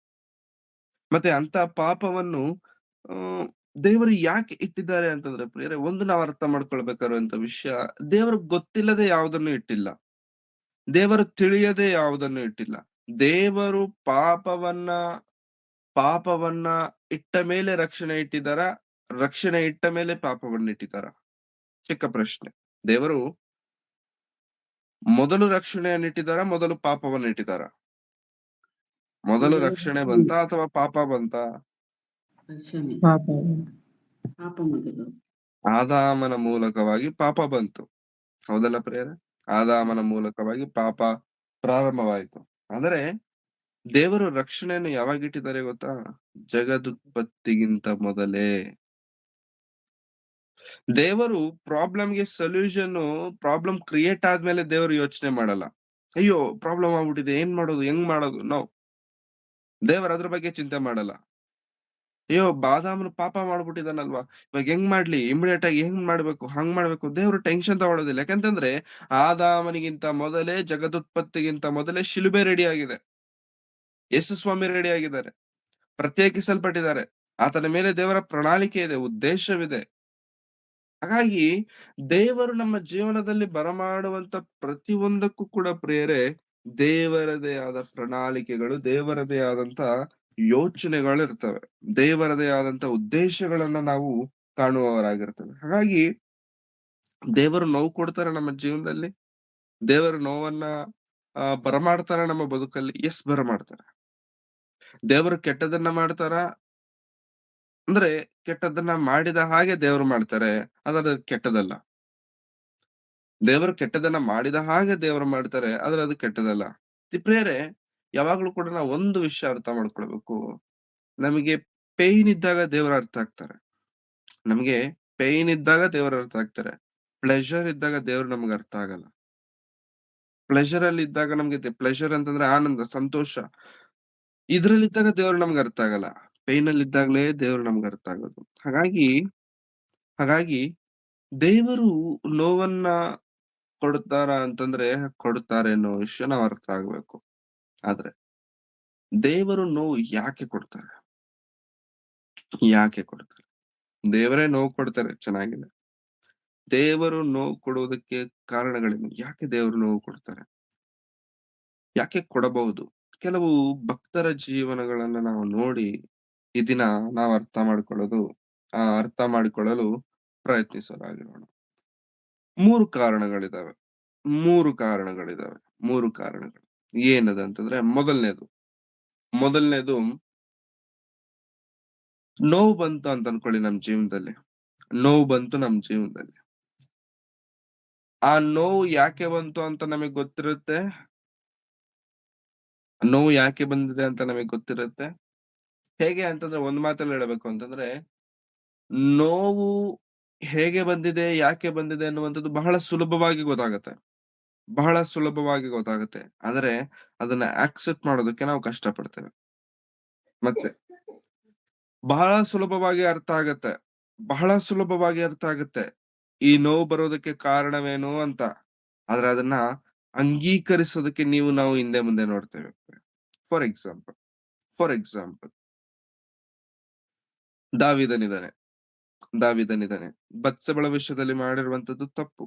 [SPEAKER 1] ಮತ್ತೆ ಅಂತ ಪಾಪವನ್ನು ಆ ದೇವರು ಯಾಕೆ ಇಟ್ಟಿದ್ದಾರೆ ಅಂತಂದ್ರೆ ಪ್ರಿಯರೇ, ಒಂದು ನಾವು ಅರ್ಥ ಮಾಡ್ಕೊಳ್ಬೇಕಾಗಿರುವಂತ ವಿಷಯ, ದೇವರು ಗೊತ್ತಿಲ್ಲದೆ ಯಾವುದನ್ನು ಇಟ್ಟಿಲ್ಲ. ದೇವರು ತಿಳಿಯದೆ ಯಾವುದನ್ನು ಇಟ್ಟಿಲ್ಲ. ದೇವರು ಪಾಪವನ್ನ ಇಟ್ಟ ಮೇಲೆ ರಕ್ಷಣೆ ಇಟ್ಟಿದ್ದಾರ, ರಕ್ಷಣೆ ಇಟ್ಟ ಮೇಲೆ ಪಾಪವನ್ನ ಇಟ್ಟಿದ್ದಾರ? ಚಿಕ್ಕ ಪ್ರಶ್ನೆ. ದೇವರು ಮೊದಲು ರಕ್ಷಣೆಯನ್ನು ಇಟ್ಟಿದ್ದಾರ, ಮೊದಲು ಪಾಪವನ್ನ ಇಟ್ಟಿದ್ದಾರ? ಮೊದಲು ರಕ್ಷಣೆ ಬಂತ ಅಥವಾ ಪಾಪ ಬಂತ?
[SPEAKER 2] ರಕ್ಷಣೆ.
[SPEAKER 3] ಪಾಪ.
[SPEAKER 2] ಪಾಪ ಮೊದಲು.
[SPEAKER 1] ಆದಾಮನ ಮೂಲಕವಾಗಿ ಪಾಪ ಬಂತು. ಹೌದಲ್ಲ ಪ್ರಿಯರೇ? ಆದಾಮನ ಮೂಲಕವಾಗಿ ಪಾಪ ಪ್ರಾರಂಭವಾಯಿತು. ಆದರೆ ದೇವರು ರಕ್ಷಣೆಯನ್ನು ಯಾವಾಗ ಇಟ್ಟಿದ್ದಾರೆ ಗೊತ್ತಾ? ಜಗದುತ್ಪತ್ತಿಗಿಂತ ಮೊದಲೇ. ದೇವರು ಪ್ರಾಬ್ಲಮ್ಗೆ ಪ್ರಾಬ್ಲಮ್ ಕ್ರಿಯೇಟ್ ಆದ್ಮೇಲೆ ದೇವರು ಯೋಚನೆ ಮಾಡಲ್ಲ. ಅಯ್ಯೋ ಪ್ರಾಬ್ಲಮ್ ಆಗ್ಬಿಟ್ಟಿದೆ, ಏನ್ ಮಾಡೋದು, ಹೆಂಗ್ ಮಾಡೋದು? ನೋ. ದೇವರು ಅದ್ರ ಬಗ್ಗೆ ಚಿಂತೆ ಮಾಡಲ್ಲ. ಅಯ್ಯೋ ಬಾದಾಮನು ಪಾಪ ಮಾಡ್ಬಿಟ್ಟಿದಾನಲ್ವಾ, ಇವಾಗ ಹೆಂಗ್ ಮಾಡ್ಲಿ, ಇಮಿಡಿಯೇಟ್ ಆಗಿ ಹೆಂಗ್ ಮಾಡ್ಬೇಕು, ಹಂಗ್ ಮಾಡ್ಬೇಕು, ದೇವ್ರು ಟೆನ್ಷನ್ ತಗೊಳ್ಳೋದಿಲ್ಲ. ಯಾಕಂತಂದ್ರೆ ಆದಾಮನಿಗಿಂತ ಮೊದಲೇ, ಜಗದುತ್ಪತ್ತಿಗಿಂತ ಮೊದಲೇ ಶಿಲುಬೆ ರೆಡಿ ಆಗಿದೆ. ಯೇಸು ಸ್ವಾಮಿ ರೆಡಿ ಆಗಿದ್ದಾರೆ, ಪ್ರತ್ಯೇಕಿಸಲ್ಪಟ್ಟಿದ್ದಾರೆ. ಆತನ ಮೇಲೆ ದೇವರ ಪ್ರಣಾಳಿಕೆ ಇದೆ, ಉದ್ದೇಶವಿದೆ. ಹಾಗಾಗಿ ದೇವರು ನಮ್ಮ ಜೀವನದಲ್ಲಿ ಬರಮಾಡುವಂತ ಪ್ರತಿಯೊಂದಕ್ಕೂ ಕೂಡ ಪ್ರಿಯರೇ ದೇವರದೇ ಆದ ಪ್ರಣಾಳಿಕೆಗಳು, ದೇವರದೇ ಆದಂತ ಯೋಚನೆಗಳು ಇರ್ತವೆ, ದೇವರದೇ ಆದಂತ ಉದ್ದೇಶಗಳನ್ನ ನಾವು ಕಾಣುವವರಾಗಿರ್ತೇವೆ. ಹಾಗಾಗಿ ದೇವರು ನೋವು ಕೊಡ್ತಾರೆ ನಮ್ಮ ಜೀವನದಲ್ಲಿ, ದೇವರು ನೋವನ್ನ ಬರಮಾಡ್ತಾರ ನಮ್ಮ ಬದುಕಲ್ಲಿ. ಎಸ್, ಬರಮಾಡ್ತಾರೆ. ದೇವರು ಕೆಟ್ಟದನ್ನ ಮಾಡ್ತಾರ ಅಂದ್ರೆ ಕೆಟ್ಟದನ್ನ ಮಾಡಿದ ಹಾಗೆ ದೇವರು ಮಾಡ್ತಾರೆ, ಅದ್ರ ಕೆಟ್ಟದಲ್ಲ. ದೇವರು ಕೆಟ್ಟದನ್ನ ಮಾಡಿದ ಹಾಗೆ ದೇವರು ಮಾಡ್ತಾರೆ, ಆದ್ರೆ ಅದು ಕೆಟ್ಟದಲ್ಲ. ಪ್ರಿಯರೇ, ಯಾವಾಗ್ಲೂ ಕೂಡ ನಾವು ಒಂದು ವಿಷಯ ಅರ್ಥ ಮಾಡ್ಕೊಳ್ಬೇಕು. ನಮಗೆ ಪೇಯ್ನ್ ಇದ್ದಾಗ ದೇವರು ಅರ್ಥ ಆಗ್ತಾರೆ. ನಮ್ಗೆ ಪೇಯ್ನ್ ಇದ್ದಾಗ ದೇವರು ಅರ್ಥ ಆಗ್ತಾರೆ. ಪ್ಲೆಷರ್ ಇದ್ದಾಗ ದೇವ್ರು ನಮ್ಗೆ ಅರ್ಥ ಆಗಲ್ಲ. ಪ್ಲೆಷರ್ ಅಲ್ಲಿ ಇದ್ದಾಗ ನಮ್ಗೆ ಪ್ಲೆಷರ್ ಅಂತಂದ್ರೆ ಆನಂದ, ಸಂತೋಷ, ಇದ್ರಲ್ಲಿದ್ದಾಗ ದೇವ್ರು ನಮ್ಗೆ ಅರ್ಥ ಆಗಲ್ಲ. ಪೇಯ್ನ್ ಅಲ್ಲಿ ಇದ್ದಾಗಲೇ ದೇವ್ರು ನಮ್ಗೆ ಅರ್ಥ ಆಗೋದು. ಹಾಗಾಗಿ ದೇವರು ನೋವನ್ನ ಕೊಡ್ತಾರ ಅಂತಂದ್ರೆ ಕೊಡ್ತಾರೆ ಅನ್ನೋ ವಿಷಯ ನಾವ್ ಅರ್ಥ ಆಗ್ಬೇಕು. ಆದ್ರೆ ದೇವರು ನೋವು ಯಾಕೆ ಕೊಡ್ತಾರೆ? ದೇವರೇ ನೋವು ಕೊಡ್ತಾರೆ, ಚೆನ್ನಾಗಿದೆ. ದೇವರು ನೋವು ಕೊಡುವುದಕ್ಕೆ ಕಾರಣಗಳೇನು? ಯಾಕೆ ದೇವರು ನೋವು ಕೊಡ್ತಾರೆ? ಯಾಕೆ ಕೊಡಬಹುದು? ಕೆಲವು ಭಕ್ತರ ಜೀವನಗಳನ್ನ ನಾವು ನೋಡಿ ಈ ದಿನ ನಾವು ಅರ್ಥ ಮಾಡಿಕೊಳ್ಳಲು ಪ್ರಯತ್ನಿಸೋರಾಗಿರೋಣ. 3 ಕಾರಣಗಳಿದಾವೆ. 3 ಕಾರಣಗಳು. ಏನದಂತಂದ್ರೆ ಮೊದಲನೇದು ನೋವು ಬಂತು ಅಂತ ಅನ್ಕೊಳ್ಳಿ ನಮ್ ಜೀವನದಲ್ಲಿ. ನೋವು ಬಂತು ನಮ್ ಜೀವನದಲ್ಲಿ. ಆ ನೋವು ಯಾಕೆ ಬಂತು ಅಂತ ನಮಗ್ ಗೊತ್ತಿರುತ್ತೆ. ನೋವು ಯಾಕೆ ಬಂದಿದೆ ಅಂತ ನಮಗ್ ಗೊತ್ತಿರುತ್ತೆ. ಹೇಗೆ ಅಂತಂದ್ರೆ ಒಂದ್ ಮಾತಲ್ಲಿ ಹೇಳ್ಬೇಕು ಅಂತಂದ್ರೆ, ನೋವು ಹೇಗೆ ಬಂದಿದೆ, ಯಾಕೆ ಬಂದಿದೆ ಅನ್ನುವಂಥದ್ದು ಬಹಳ ಸುಲಭವಾಗಿ ಗೊತ್ತಾಗತ್ತೆ. ಬಹಳ ಸುಲಭವಾಗಿ ಗೊತ್ತಾಗುತ್ತೆ. ಆದ್ರೆ ಅದನ್ನ ಆಕ್ಸೆಪ್ಟ್ ಮಾಡೋದಕ್ಕೆ ನಾವು ಕಷ್ಟ ಪಡ್ತೇವೆ. ಮತ್ತೆ ಬಹಳ ಸುಲಭವಾಗಿ ಅರ್ಥ ಆಗತ್ತೆ. ಬಹಳ ಸುಲಭವಾಗಿ ಅರ್ಥ ಆಗುತ್ತೆ. ಈ ನೋವು ಬರೋದಕ್ಕೆ ಕಾರಣವೇನು ಅಂತ. ಆದ್ರೆ ಅದನ್ನ ಅಂಗೀಕರಿಸೋದಕ್ಕೆ ನಾವು ಹಿಂದೆ ಮುಂದೆ ನೋಡ್ತೇವೆ. ಫಾರ್ ಎಕ್ಸಾಂಪಲ್ ಫಾರ್ ಎಕ್ಸಾಂಪಲ್ ದಾವಿದನಿದಾನೆ. ದಾವಿದನಿದಾನೆ. ಬತ್ಸೆಬಳ ವಿಷಯದಲ್ಲಿ ಮಾಡಿರುವಂತದ್ದು ತಪ್ಪು.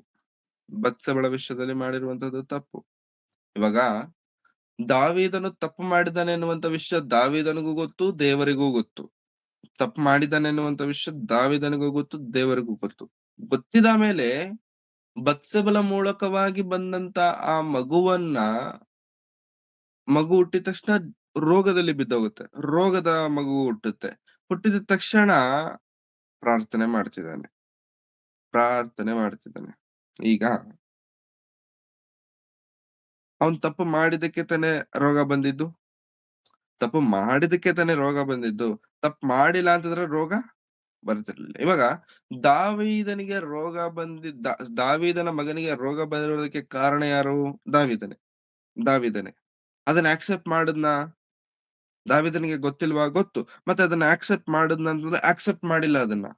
[SPEAKER 1] ಬತ್ಸೆಬಳ ವಿಷಯದಲ್ಲಿ ಮಾಡಿರುವಂತದ್ದು ತಪ್ಪು. ಇವಾಗ ದಾವೀದನು ತಪ್ಪು ಮಾಡಿದ್ದಾನೆ ಎನ್ನುವಂತ ವಿಷಯ ದಾವೀದನಿಗೂ ಗೊತ್ತು, ದೇವರಿಗೂ ಗೊತ್ತು. ತಪ್ಪು ಮಾಡಿದ್ದಾನೆ ಎನ್ನುವಂತ ವಿಷಯ ದಾವೀದನಿಗೂ ಗೊತ್ತು, ದೇವರಿಗೂ ಗೊತ್ತು. ಗೊತ್ತಿದ ಮೇಲೆ ಬತ್ಸೆಬಲ ಮೂಲಕವಾಗಿ ಬಂದಂತ ಆ ಮಗು ಹುಟ್ಟಿದ ತಕ್ಷಣ ರೋಗದಲ್ಲಿ ಬಿದ್ದೋಗುತ್ತೆ. ರೋಗದ ಮಗು ಹುಟ್ಟುತ್ತೆ. ಹುಟ್ಟಿದ ತಕ್ಷಣ ಪ್ರಾರ್ಥನೆ ಮಾಡ್ತಿದ್ದಾನೆ. ಈಗ ಅವನ್ ತಪ್ಪು ಮಾಡಿದಕ್ಕೆ ತಾನೇ ರೋಗ ಬಂದಿದ್ದು. ತಪ್ಪು ಮಾಡಿಲ್ಲ ಅಂತಂದ್ರೆ ರೋಗ ಬರ್ತಿರ್ಲಿಲ್ಲ. ಇವಾಗ ದಾವೀದನಿಗೆ ರೋಗ ದಾವೀದನ ಮಗನಿಗೆ ರೋಗ ಬಂದಿರೋದಕ್ಕೆ ಕಾರಣ ಯಾರು? ದಾವೀದನೇ. ಅದನ್ನ ಆಕ್ಸೆಪ್ಟ್ ಮಾಡದ್ನ? ದಾವೀದನಿಗೆ ಗೊತ್ತಿಲ್ವಾ? ಗೊತ್ತು. ಮತ್ತೆ ಅದನ್ನ ಆಕ್ಸೆಪ್ಟ್ ಮಾಡದ್ನ ಅಂತಂದ್ರೆ ಆಕ್ಸೆಪ್ಟ್ ಮಾಡಿಲ್ಲ ಅದನ್ನ.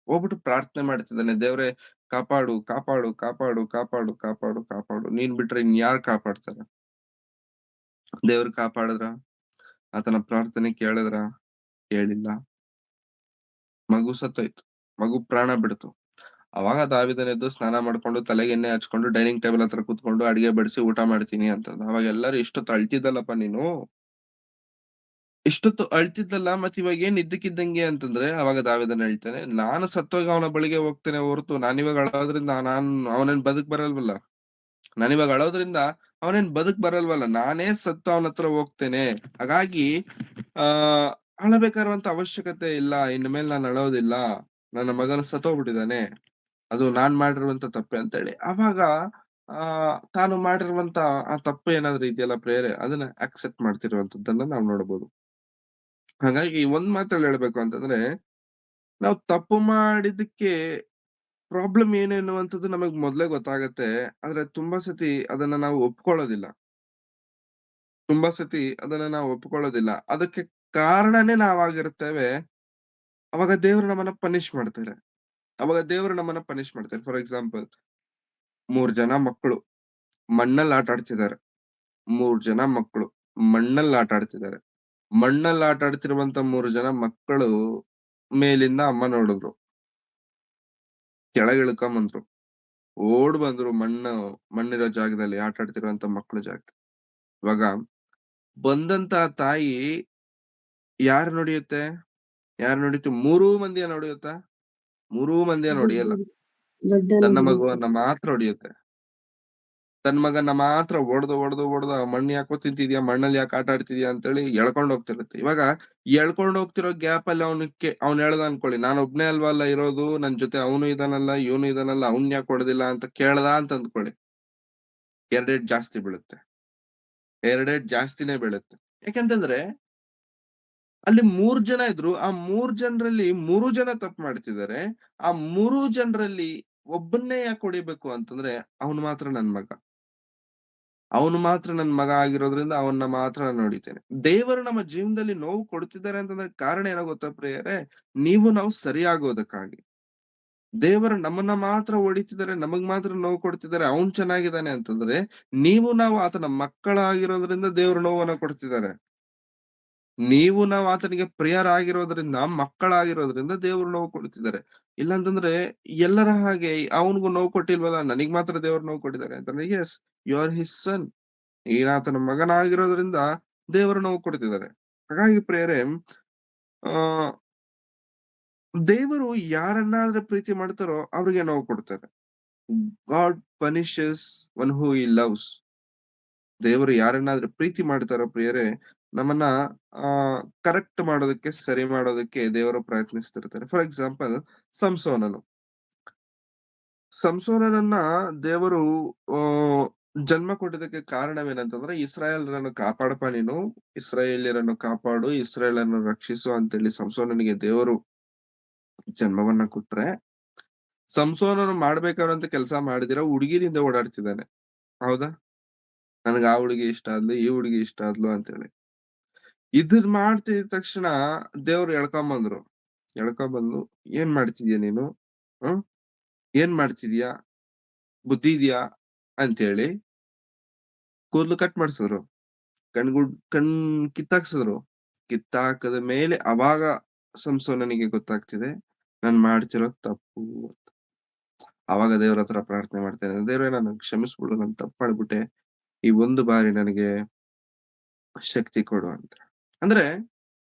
[SPEAKER 1] ಹೋಗ್ಬಿಟ್ಟು ಪ್ರಾರ್ಥನೆ ಮಾಡ್ತಿದ್ದಾನೆ, ದೇವ್ರೆ ಕಾಪಾಡು ಕಾಪಾಡು ಕಾಪಾಡು ಕಾಪಾಡು ಕಾಪಾಡು ಕಾಪಾಡು, ನೀನ್ ಬಿಟ್ರೆ ಇನ್ಯಾರ್ ಕಾಪಾಡ್ತಾರ? ದೇವ್ರು ಕಾಪಾಡಿದ್ರ? ಆತನ ಪ್ರಾರ್ಥನೆ ಕೇಳಿದ್ರ? ಕೇಳಿಲ್ಲ. ಮಗು ಸತ್ತೋಯ್ತು. ಮಗು ಪ್ರಾಣ ಬಿಡ್ತು. ಅವಾಗ ದಾವೀದನೆದ್ದು ಸ್ನಾನ ಮಾಡ್ಕೊಂಡು ತಲೆಗೆ ಎಣ್ಣೆ ಹಚ್ಕೊಂಡು ಡೈನಿಂಗ್ ಟೇಬಲ್ ಹತ್ರ ಕೂತ್ಕೊಂಡು ಅಡಿಗೆ ಬಡಿಸಿ ಊಟ ಮಾಡ್ತೀನಿ ಅಂತಂದ. ಅವಾಗ ಎಲ್ಲರೂ ಇಷ್ಟೊತ್ತು ಅಳ್ತಿದ್ದಲ್ಲಪ್ಪ ನೀನು, ಇಷ್ಟೊತ್ತು ಅಳ್ತಿದ್ದಲ್ಲ, ಮತ್ ಇವಾಗ ಏನ್ ಇದ್ದಕ್ಕಿದ್ದಂಗೆ ಅಂತಂದ್ರೆ ಅವಾಗ ದಾವೀದನ ಹೇಳ್ತಾನೆ, ನಾನು ಸತ್ತೋಗಿ ಅವನ ಬಳಿಗೆ ಹೋಗ್ತೇನೆ ಹೊರತು ನಾನಿವಾಗ ಅಳೋದ್ರಿಂದ ಅವನೇನ್ ಬದುಕ್ ಬರಲ್ವಲ್ಲ. ನಾನೇ ಸತ್ತು ಅವನ ಹತ್ರ ಹೋಗ್ತೇನೆ. ಹಾಗಾಗಿ ಅಳಬೇಕಾಗಿರುವಂತ ಅವಶ್ಯಕತೆ ಇಲ್ಲ. ಇನ್ನು ಮೇಲೆ ನಾನು ಅಳೋದಿಲ್ಲ. ನನ್ನ ಮಗನ ಸತ್ತೋಗ್ಬಿಟ್ಟಿದ್ದಾನೆ. ಅದು ನಾನ್ ಮಾಡಿರುವಂತ ತಪ್ಪೆ ಅಂತ ಹೇಳಿ ಅವಾಗ ತಾನು ಮಾಡಿರುವಂತ ಆ ತಪ್ಪು ಏನಾದ್ರೂ ಇದೆಯಲ್ಲ ಪ್ರೇರೆ, ಅದನ್ನ ಅಕ್ಸೆಪ್ಟ್ ಮಾಡ್ತಿರುವಂತದ್ದನ್ನ ನಾವು ನೋಡ್ಬೋದು. ಹಾಗಾಗಿ ಒಂದ್ ಮಾತಲ್ಲಿ ಹೇಳ್ಬೇಕು ಅಂತಂದ್ರೆ, ನಾವು ತಪ್ಪು ಮಾಡಿದಕ್ಕೆ ಪ್ರಾಬ್ಲಮ್ ಏನು ಎನ್ನುವಂಥದ್ದು ನಮಗ್ ಮೊದ್ಲೇ ಗೊತ್ತಾಗತ್ತೆ. ಆದ್ರೆ ತುಂಬಾ ಸತಿ ಅದನ್ನ ನಾವು ಒಪ್ಕೊಳ್ಳೋದಿಲ್ಲ. ಅದಕ್ಕೆ ಕಾರಣನೇ ನಾವಾಗಿರ್ತೇವೆ. ಅವಾಗ ದೇವ್ರು ನಮ್ಮನ್ನ ಪನಿಷ್ ಮಾಡ್ತಾರೆ. ಫಾರ್ ಎಕ್ಸಾಂಪಲ್, 3 ಜನ ಮಕ್ಕಳು ಮಣ್ಣಲ್ಲಿ ಆಟ ಆಡ್ತಿದ್ದಾರೆ. 3 ಜನ ಮಕ್ಕಳು ಮಣ್ಣಲ್ಲಿ ಆಟ ಆಡ್ತಿದ್ದಾರೆ. ಮಣ್ಣಲ್ಲಿ ಆಟ ಆಡ್ತಿರುವಂತ 3 ಜನ ಮಕ್ಕಳು ಮೇಲಿಂದ ಅಮ್ಮ ನೋಡಿದ್ರು, ಕೆಳಗೆ ಇಳ್ಕೊಂಬಂದ್ರು, ಓಡ್ ಬಂದ್ರು ಮಣ್ಣಿರೋ ಜಾಗದಲ್ಲಿ ಆಟ ಆಡ್ತಿರುವಂತ ಮಕ್ಕಳ ಜಾಗಕ್ಕೆ. ಇವಾಗ ಬಂದಂತ ತಾಯಿ ಯಾರು ನೋಡಿಯುತ್ತೆ? ಮೂರೂ ಮಂದಿಯ ನೋಡಿಯುತ್ತಾ? ಮೂರೂ ಮಂದಿಯ ನೋಡಿಯಲ್ಲ. ತನ್ನ ಮಗುವನ್ನ ಮಾತ್ರ ಹೊಡಿಯುತ್ತೆ. ತನ್ನ ಮಗನ್ನ ಮಾತ್ರ ಹೊಡ್ದು ಮಣ್ಣು ಯಾಕೋ ತಿಂತಿದ್ಯಾ, ಮಣ್ಣಲ್ಲಿ ಯಾಕೆ ಆಟ ಆಡ್ತಿದ್ಯಾ ಅಂತೇಳಿ ಎಳ್ಕೊಂಡ್ ಹೋಗ್ತಿರುತ್ತೆ. ಇವಾಗ ಎಳ್ಕೊಂಡ್ ಹೋಗ್ತಿರೋ ಗ್ಯಾಪ್ ಅಲ್ಲಿ ಅವ್ನ್ ಹೇಳ್ದ ಅನ್ಕೊಳ್ಳಿ, ನಾನು ಒಬ್ನೇ ಅಲ್ವಲ್ಲ ಇರೋದು, ನನ್ ಜೊತೆ ಅವನು ಇದಾನಲ್ಲ, ಇವನು ಇದಾನಲ್ಲ, ಅವ್ನ್ ಯಾಕೆ ಹೊಡೆದಿಲ್ಲ ಅಂತ ಕೇಳ್ದ ಅಂತ ಅಂದ್ಕೊಳ್ಳಿ, 2 ಏಟ್ ಜಾಸ್ತಿ ಬೀಳುತ್ತೆ. 2 ಏಟ್ ಜಾಸ್ತಿನೇ ಬೀಳುತ್ತೆ. ಯಾಕಂತಂದ್ರೆ ಅಲ್ಲಿ 3 ಜನ ಇದ್ರು. ಆ 3 ಜನರಲ್ಲಿ 3 ಜನ ತಪ್ಪು ಮಾಡ್ತಿದ್ದಾರೆ. ಆ 3 ಜನರಲ್ಲಿ ಒಬ್ಬನ್ನೇ ಯಾಕೆ ಹೊಡಿಬೇಕು ಅಂತಂದ್ರೆ, ಅವನು ಮಾತ್ರ ನನ್ ಮಗ ಆಗಿರೋದ್ರಿಂದ ಅವನ್ನ ಮಾತ್ರ ನಾನು ಹೊಡಿತೇನೆ. ದೇವರು ನಮ್ಮ ಜೀವನದಲ್ಲಿ ನೋವು ಕೊಡ್ತಿದ್ದಾರೆ ಅಂತಂದ್ರೆ ಕಾರಣ ಏನೋ ಗೊತ್ತಾ ಪ್ರಿಯರೇ? ನಾವು ಸರಿಯಾಗೋದಕ್ಕಾಗಿ. ದೇವರು ನಮ್ಮನ್ನ ಮಾತ್ರ ಹೊಡಿತಿದ್ದಾರೆ, ನಮಗ್ ಮಾತ್ರ ನೋವು ಕೊಡ್ತಿದ್ದಾರೆ, ಅವನ್ ಚೆನ್ನಾಗಿದ್ದಾನೆ ಅಂತಂದ್ರೆ, ನಾವು ಆತನ ಮಕ್ಕಳಾಗಿರೋದ್ರಿಂದ ದೇವ್ರು ನೋವನ್ನ ಕೊಡ್ತಿದ್ದಾರೆ. ನಾವು ಆತನಿಗೆ ಪ್ರಿಯರಾಗಿರೋದ್ರಿಂದ, ಮಕ್ಕಳಾಗಿರೋದ್ರಿಂದ ದೇವ್ರು ನೋವು ಕೊಡ್ತಿದ್ದಾರೆ. ಇಲ್ಲಾಂತಂದ್ರೆ ಎಲ್ಲರ ಹಾಗೆ ಅವನಿಗೂ ನೋವು ಕೊಟ್ಟಿಲ್ವಲ್ಲ, ನನಗ್ ಮಾತ್ರ ದೇವ್ರು ನೋವು ಕೊಟ್ಟಿದ್ದಾರೆ ಅಂತಂದ್ರೆ, yes, you are his son. ನೀನ್ ಆತನ ಮಗನಾಗಿರೋದ್ರಿಂದ ದೇವರು ನೋವು ಕೊಡ್ತಿದ್ದಾರೆ. ಹಾಗಾಗಿ ಪ್ರಿಯರೇ, ಆ ದೇವರು ಯಾರನ್ನಾದ್ರೆ ಪ್ರೀತಿ ಮಾಡ್ತಾರೋ ಅವ್ರಿಗೆ ನೋವು ಕೊಡ್ತಾರೆ. God punishes one who he loves. ದೇವರು ಯಾರನ್ನಾದ್ರೆ ಪ್ರೀತಿ ಮಾಡ್ತಾರೋ ಪ್ರಿಯರೇ, ನಮ್ಮನ್ನ ಕರೆಕ್ಟ್ ಮಾಡೋದಕ್ಕೆ, ಸರಿ ಮಾಡೋದಕ್ಕೆ ದೇವರು ಪ್ರಯತ್ನಿಸ್ತಿರ್ತಾರೆ. For example ಸಂಸೋನನು. ಸಂಸೋನನನ್ನ ದೇವರು ಆ ಜನ್ಮ ಕೊಟ್ಟಿದ್ದಕ್ಕೆ ಕಾರಣವೇನಂತಂದ್ರೆ, ಇಸ್ರಾಯೇಲ್ರನ್ನು ಕಾಪಾಡಪ್ಪ ನೀನು, ಇಸ್ರಾಯೇಲ್ಯರನ್ನು ಕಾಪಾಡು, ಇಸ್ರಾಯೇಲನ್ನು ರಕ್ಷಿಸು ಅಂತೇಳಿ ಸಂಸೋನನಿಗೆ ದೇವರು ಜನ್ಮವನ್ನ ಕೊಟ್ರೆ, ಸಂಸೋನನು ಮಾಡ್ಬೇಕಾದಂತ ಕೆಲಸ ಮಾಡಿದಿರ ಹುಡುಗಿರಿಂದ ಓಡಾಡ್ತಿದ್ದಾನೆ. ಹೌದಾ? ನನಗೆ ಆ ಹುಡುಗಿ ಇಷ್ಟ ಆದ್ಲು, ಈ ಹುಡುಗಿ ಇಷ್ಟ ಆದ್ಲು ಅಂತೇಳಿ. ಇದ್ ಮಾಡ್ತಿದ ತಕ್ಷಣ ದೇವ್ರು ಎಳ್ಕೊಂಬಂದು ಏನ್ ಮಾಡ್ತಿದ್ಯಾ ನೀನು? ಹ್ಮ್ ಏನ್ ಮಾಡ್ತಿದ್ಯಾ? ಬುದ್ಧಿ ಇದ್ಯಾ? ಅಂತೇಳಿ ಕೂದ್ಲು ಕಟ್ ಮಾಡ್ಸಿದ್ರು. ಕಣ್ ಕಿತ್ತಾಕ್ಸಿದ್ರು. ಕಿತ್ತಾಕದ ಮೇಲೆ ಅವಾಗ ಸಂಸೋನನಿಗೆ ಗೊತ್ತಾಗ್ತಿದೆ, ನಾನ್ ಮಾಡ್ತಿರೋದ್ ತಪ್ಪು ಅಂತ. ಅವಾಗ ದೇವ್ರ ಹತ್ರ ಪ್ರಾರ್ಥನೆ ಮಾಡ್ತೇನೆ, ದೇವ್ರೇ ನನ್ನ ಕ್ಷಮಿಸ್ಬಿಡು, ನಾನ್ ತಪ್ಪು ಮಾಡ್ಬಿಟ್ಟೆ, ಈ ಒಂದು ಬಾರಿ ನನಗೆ ಶಕ್ತಿ ಕೊಡು ಅಂತ. ಅಂದ್ರೆ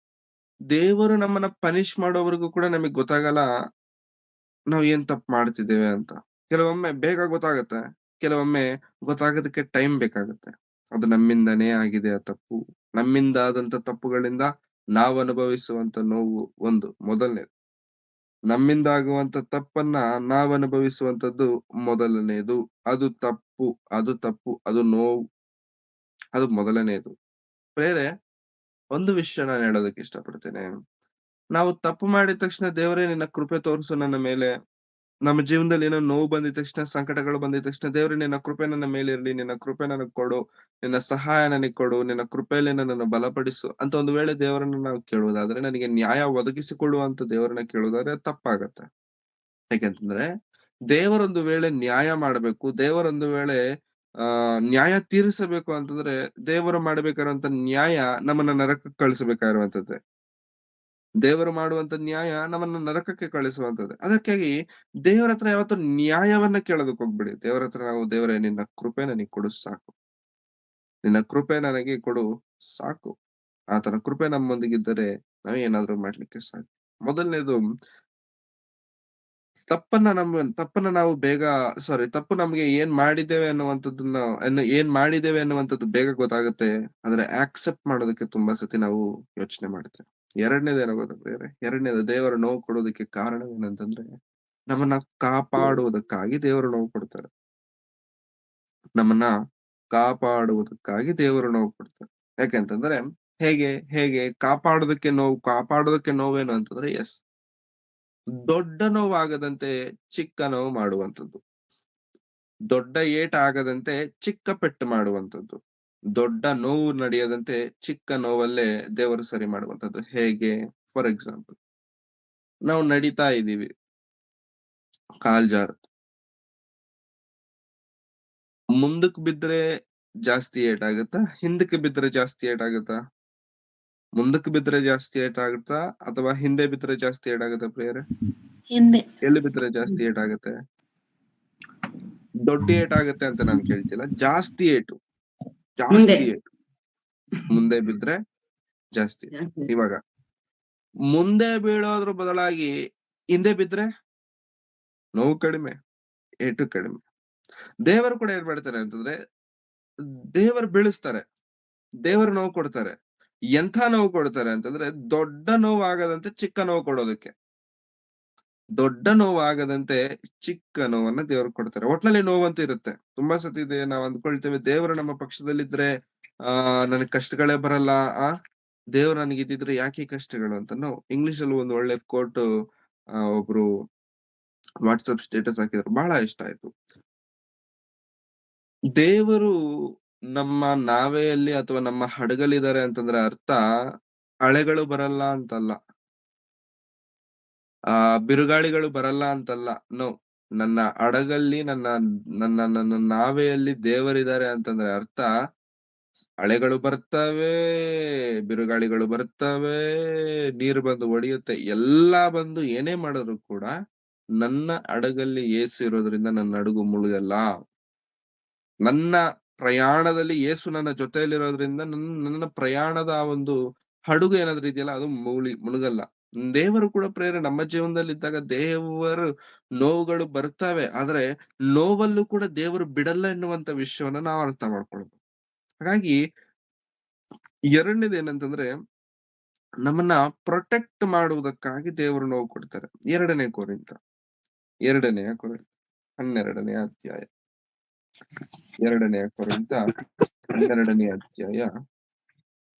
[SPEAKER 1] ದೇವರು ನಮ್ಮನ್ನ ಪನಿಷ್ ಮಾಡೋವರೆಗೂ ಕೂಡ ನಮಗ್ ಗೊತ್ತಾಗಲ್ಲ ನಾವ್ ಏನ್ ತಪ್ಪು ಮಾಡ್ತಿದ್ದೇವೆ ಅಂತ. ಕೆಲವೊಮ್ಮೆ ಬೇಗ ಗೊತ್ತಾಗತ್ತೆ, ಕೆಲವೊಮ್ಮೆ ಗೊತ್ತಾಗೋದಕ್ಕೆ ಟೈಮ್ ಬೇಕಾಗತ್ತೆ. ಅದು ನಮ್ಮಿಂದನೇ ಆಗಿದೆ ಆ ತಪ್ಪು. ನಮ್ಮಿಂದ ಆದಂತ ತಪ್ಪುಗಳಿಂದ ನಾವು ಅನುಭವಿಸುವಂತ ನೋವು ಮೊದಲನೇದು. ನಮ್ಮಿಂದ ಆಗುವಂತ ತಪ್ಪನ್ನ ನಾವು ಅನುಭವಿಸುವಂತದ್ದು ಮೊದಲನೇದು. ಅದು ತಪ್ಪು, ಅದು ನೋವು, ಅದು ಮೊದಲನೇದು. ಬೇರೆ ಒಂದು ವಿಷಯ ನಾನು ಹೇಳೋದಕ್ಕೆ ಇಷ್ಟಪಡ್ತೇನೆ. ನಾವು ತಪ್ಪು ಮಾಡಿದ ತಕ್ಷಣ ದೇವರೇ ನಿನ್ನ ಕೃಪೆ ತೋರಿಸು ನನ್ನ ಮೇಲೆ. ನಮ್ಮ ಜೀವನದಲ್ಲಿ ಏನೋ ನೋವು ಬಂದಿದ ತಕ್ಷಣ, ಸಂಕಟಗಳು ಬಂದಿದ ತಕ್ಷಣ, ದೇವ್ರೇ ನಿನ್ನ ಕೃಪೆ ನನ್ನ ಮೇಲೆ ಇರ್ಲಿ, ನಿನ್ನ ಕೃಪೆ ನನಗ್ ಕೊಡು, ನಿನ್ನ ಸಹಾಯ ನನಗ್ ಕೊಡು, ನಿನ್ನ ಕೃಪೆಯಲ್ಲಿ ನನ್ನನ್ನು ಬಲಪಡಿಸು ಅಂತ ಒಂದು ವೇಳೆ ದೇವರನ್ನ ನಾವು ಕೇಳುವುದಾದ್ರೆ, ನನಗೆ ನ್ಯಾಯ ಒದಗಿಸಿಕೊಡು ಅಂತ ದೇವರನ್ನ ಕೇಳುವುದಾದ್ರೆ ತಪ್ಪಾಗತ್ತೆ. ಯಾಕೆಂತಂದ್ರೆ ದೇವರೊಂದು ವೇಳೆ ನ್ಯಾಯ ಮಾಡ್ಬೇಕು, ದೇವರೊಂದು ವೇಳೆ ನ್ಯಾಯ ತೀರಿಸಬೇಕು ಅಂತಂದ್ರೆ, ದೇವರು ಮಾಡ್ಬೇಕಾಗಿರುವಂತ ನ್ಯಾಯ ನಮ್ಮನ್ನ ನರಕಕ್ಕೆ ಕಳಿಸಬೇಕಾಗಿರುವಂತದ್ದೇ. ದೇವರು ಮಾಡುವಂತ ನ್ಯಾಯ ನಮ್ಮನ್ನ ನರಕಕ್ಕೆ ಕಳಿಸುವಂತದ್ದು. ಅದಕ್ಕಾಗಿ ದೇವರ ಹತ್ರ ಯಾವತ್ತೂ ನ್ಯಾಯವನ್ನ ಕೇಳೋದಕ್ಕೆ ಹೋಗ್ಬೇಡಿ. ದೇವರ ಹತ್ರ ನಾವು, ದೇವರೇ ನಿನ್ನ ಕೃಪೆ ನನಗೆ ಕೊಡು ಸಾಕು, ನಿನ್ನ ಕೃಪೆ ನನಗೆ ಕೊಡು ಸಾಕು. ಆತನ ಕೃಪೆ ನಮ್ಮೊಂದಿಗಿದ್ದರೆ ನಾವು ಏನಾದ್ರೂ ಮಾಡ್ಲಿಕ್ಕೆ ಸಾಧ್ಯ. ಮೊದಲನೇದು, ತಪ್ಪನ್ನ ನಾವು ತಪ್ಪು ನಮ್ಗೆ ಏನ್ ಮಾಡಿದ್ದೇವೆ ಅನ್ನುವಂಥದ್ದು ಬೇಗ ಗೊತ್ತಾಗುತ್ತೆ. ಆದ್ರೆ ಆಕ್ಸೆಪ್ಟ್ ಮಾಡೋದಕ್ಕೆ ತುಂಬಾ ಸತಿ ನಾವು ಯೋಚನೆ ಮಾಡ್ತೇವೆ. ಎರಡನೇದು ದೇವರು ನೋವು ಕೊಡೋದಕ್ಕೆ ಕಾರಣವೇನಂತಂದ್ರೆ, ನಮ್ಮನ್ನ ಕಾಪಾಡುವುದಕ್ಕಾಗಿ ದೇವರು ನೋವು ಕೊಡ್ತಾರೆ. ನಮ್ಮನ್ನ ಕಾಪಾಡುವುದಕ್ಕಾಗಿ ದೇವರು ನೋವು ಕೊಡ್ತಾರೆ. ಯಾಕೆಂತಂದ್ರೆ ಹೇಗೆ ಕಾಪಾಡೋದಕ್ಕೆ ನೋವೇನು ಅಂತಂದ್ರೆ, ದೊಡ್ಡ ನೋವಾಗದಂತೆ ಚಿಕ್ಕ ನೋವು ಮಾಡುವಂಥದ್ದು, ದೊಡ್ಡ ಏಟ ಆಗದಂತೆ ಚಿಕ್ಕ ಪೆಟ್ಟು ಮಾಡುವಂಥದ್ದು, ದೊಡ್ಡ ನೋವು ನಡೆಯದಂತೆ ಚಿಕ್ಕ ನೋವಲ್ಲೇ ದೇವರು ಸರಿ ಮಾಡುವಂಥದ್ದು. ಹೇಗೆ? ಫಾರ್ ಎಕ್ಸಾಂಪಲ್, ನಾವು ನಡೀತಾ ಇದ್ದೀವಿ, ಕಾಲ್ ಜಾರತ್, ಮುಂದಕ್ಕೆ ಬಿದ್ರೆ ಜಾಸ್ತಿ ಏಟಾಗುತ್ತಾ, ಹಿಂದಕ್ಕೆ ಬಿದ್ರೆ ಜಾಸ್ತಿ ಏಟಾಗುತ್ತಾ? ಮುಂದಕ್ಕೆ ಬಿದ್ರೆ ಜಾಸ್ತಿ ಏಟಾಗುತ್ತಾ ಅಥವಾ ಹಿಂದೆ ಬಿದ್ರೆ ಜಾಸ್ತಿ ಏಟಾಗುತ್ತಾ ಪ್ರಿಯರೇ?
[SPEAKER 4] ಹಿಂದೆ.
[SPEAKER 1] ಎಲ್ಲಿ ಬಿದ್ರೆ ಜಾಸ್ತಿ ಏಟಾಗುತ್ತೆ? ದೊಡ್ಡ ಏಟಾಗುತ್ತೆ ಅಂತ ನಾನು ಕೇಳ್ತಿಲ್ಲ, ಜಾಸ್ತಿ ಏಟು ಮುಂದೆ ಬಿದ್ರೆ ಜಾಸ್ತಿ. ಇವಾಗ ಮುಂದೆ ಬೀಳೋದ್ರ ಬದಲಾಗಿ ಹಿಂದೆ ಬಿದ್ರೆ ನೋವು ಕಡಿಮೆ, ಏಟು ಕಡಿಮೆ. ದೇವರು ಕೂಡ ಏನ್ ಮಾಡ್ತಾರೆ ಅಂತಂದ್ರೆ, ದೇವರು ಬೀಳಿಸ್ತಾರೆ, ದೇವರು ನೋವು ಕೊಡ್ತಾರೆ. ಎಂಥ ನೋವು ಕೊಡ್ತಾರೆ ಅಂತಂದ್ರೆ, ದೊಡ್ಡ ನೋವು ಆಗದಂತೆ ಚಿಕ್ಕ ನೋವು ಕೊಡೋದಕ್ಕೆ. ದೊಡ್ಡ ನೋವು ಆಗದಂತೆ ಚಿಕ್ಕ ನೋವನ್ನ ದೇವರು ಕೊಡ್ತಾರೆ. ಒಟ್ನಲ್ಲಿ ನೋವಂತೂ ಇರುತ್ತೆ. ತುಂಬಾ ಸತಿ ಇದೆ, ನಾವ್ ಅಂದ್ಕೊಳ್ತೇವೆ ದೇವರು ನಮ್ಮ ಪಕ್ಷದಲ್ಲಿದ್ರೆ ನನಗ್ ಕಷ್ಟಗಳೇ ಬರಲ್ಲ, ದೇವ್ರು ನನಗೆ ಇದ್ದಿದ್ರೆ ಯಾಕೆ ಕಷ್ಟಗಳು ಅಂತ. ನಾವು ಇಂಗ್ಲಿಷ್ ಅಲ್ಲಿ ಒಂದು ಒಳ್ಳೆ ಕೋಟ್ ಒಬ್ರು ವಾಟ್ಸಪ್ ಸ್ಟೇಟಸ್ ಹಾಕಿದ್ರು, ಬಹಳ ಇಷ್ಟ ಆಯ್ತು. ದೇವರು ನಮ್ಮ ನಾವೆಯಲ್ಲಿ ಅಥವಾ ನಮ್ಮ ಹಡಗಲಿದ್ದಾರೆ ಅಂತಂದ್ರೆ ಅರ್ಥ ಅಲೆಗಳು ಬರಲ್ಲ ಅಂತಲ್ಲ, ಬಿರುಗಾಳಿಗಳು ಬರಲ್ಲ ಅಂತಲ್ಲ. ನೋ, ನನ್ನ ಹಡಗಲ್ಲಿ ನನ್ನ ನಾವೆಯಲ್ಲಿ ದೇವರಿದ್ದಾರೆ ಅಂತಂದ್ರೆ ಅರ್ಥ ಅಲೆಗಳು ಬರ್ತವೆ, ಬಿರುಗಾಳಿಗಳು ಬರ್ತವೆ, ನೀರು ಬಂದು ಒಡೆಯುತ್ತೆ, ಎಲ್ಲಾ ಬಂದು ಏನೇ ಮಾಡಿದ್ರು ಕೂಡ ನನ್ನ ಹಡಗಲ್ಲಿ ಏಸು ಇರೋದ್ರಿಂದ ನನ್ನ ಹಡಗು ಮುಳುಗಲ್ಲ. ನನ್ನ ಪ್ರಯಾಣದಲ್ಲಿ ಏಸು ನನ್ನ ಜೊತೆಯಲ್ಲಿರೋದ್ರಿಂದ ನನ್ನ ಪ್ರಯಾಣದ ಒಂದು ಹಡಗು ಏನಾದ್ರೂ ಇದೆಯಲ್ಲ, ಅದು ಮುಳುಗಲ್ಲ. ದೇವರು ಕೂಡ ಪ್ರೇರಣೆ ನಮ್ಮ ಜೀವನದಲ್ಲಿ ಇದ್ದಾಗ ದೇವರು ನೋವುಗಳು ಬರ್ತವೆ, ಆದ್ರೆ ನೋವಲ್ಲೂ ಕೂಡ ದೇವರು ಬಿಡಲ್ಲ ಎನ್ನುವಂತ ವಿಷಯವನ್ನ ನಾವು ಅರ್ಥ ಮಾಡ್ಕೊಳ್ಬೇಕು. ಹಾಗಾಗಿ ಎರಡನೇದು ಏನಂತಂದ್ರೆ ನಮ್ಮನ್ನ ಪ್ರೊಟೆಕ್ಟ್ ಮಾಡುವುದಕ್ಕಾಗಿ ದೇವರು ನೋವು ಕೊಡ್ತಾರೆ. 2ನೇ ಕೊರಿಂಥ 12ನೇ ಅಧ್ಯಾಯ 2ನೇ ಕೊರಿಂಥ 12ನೇ ಅಧ್ಯಾಯ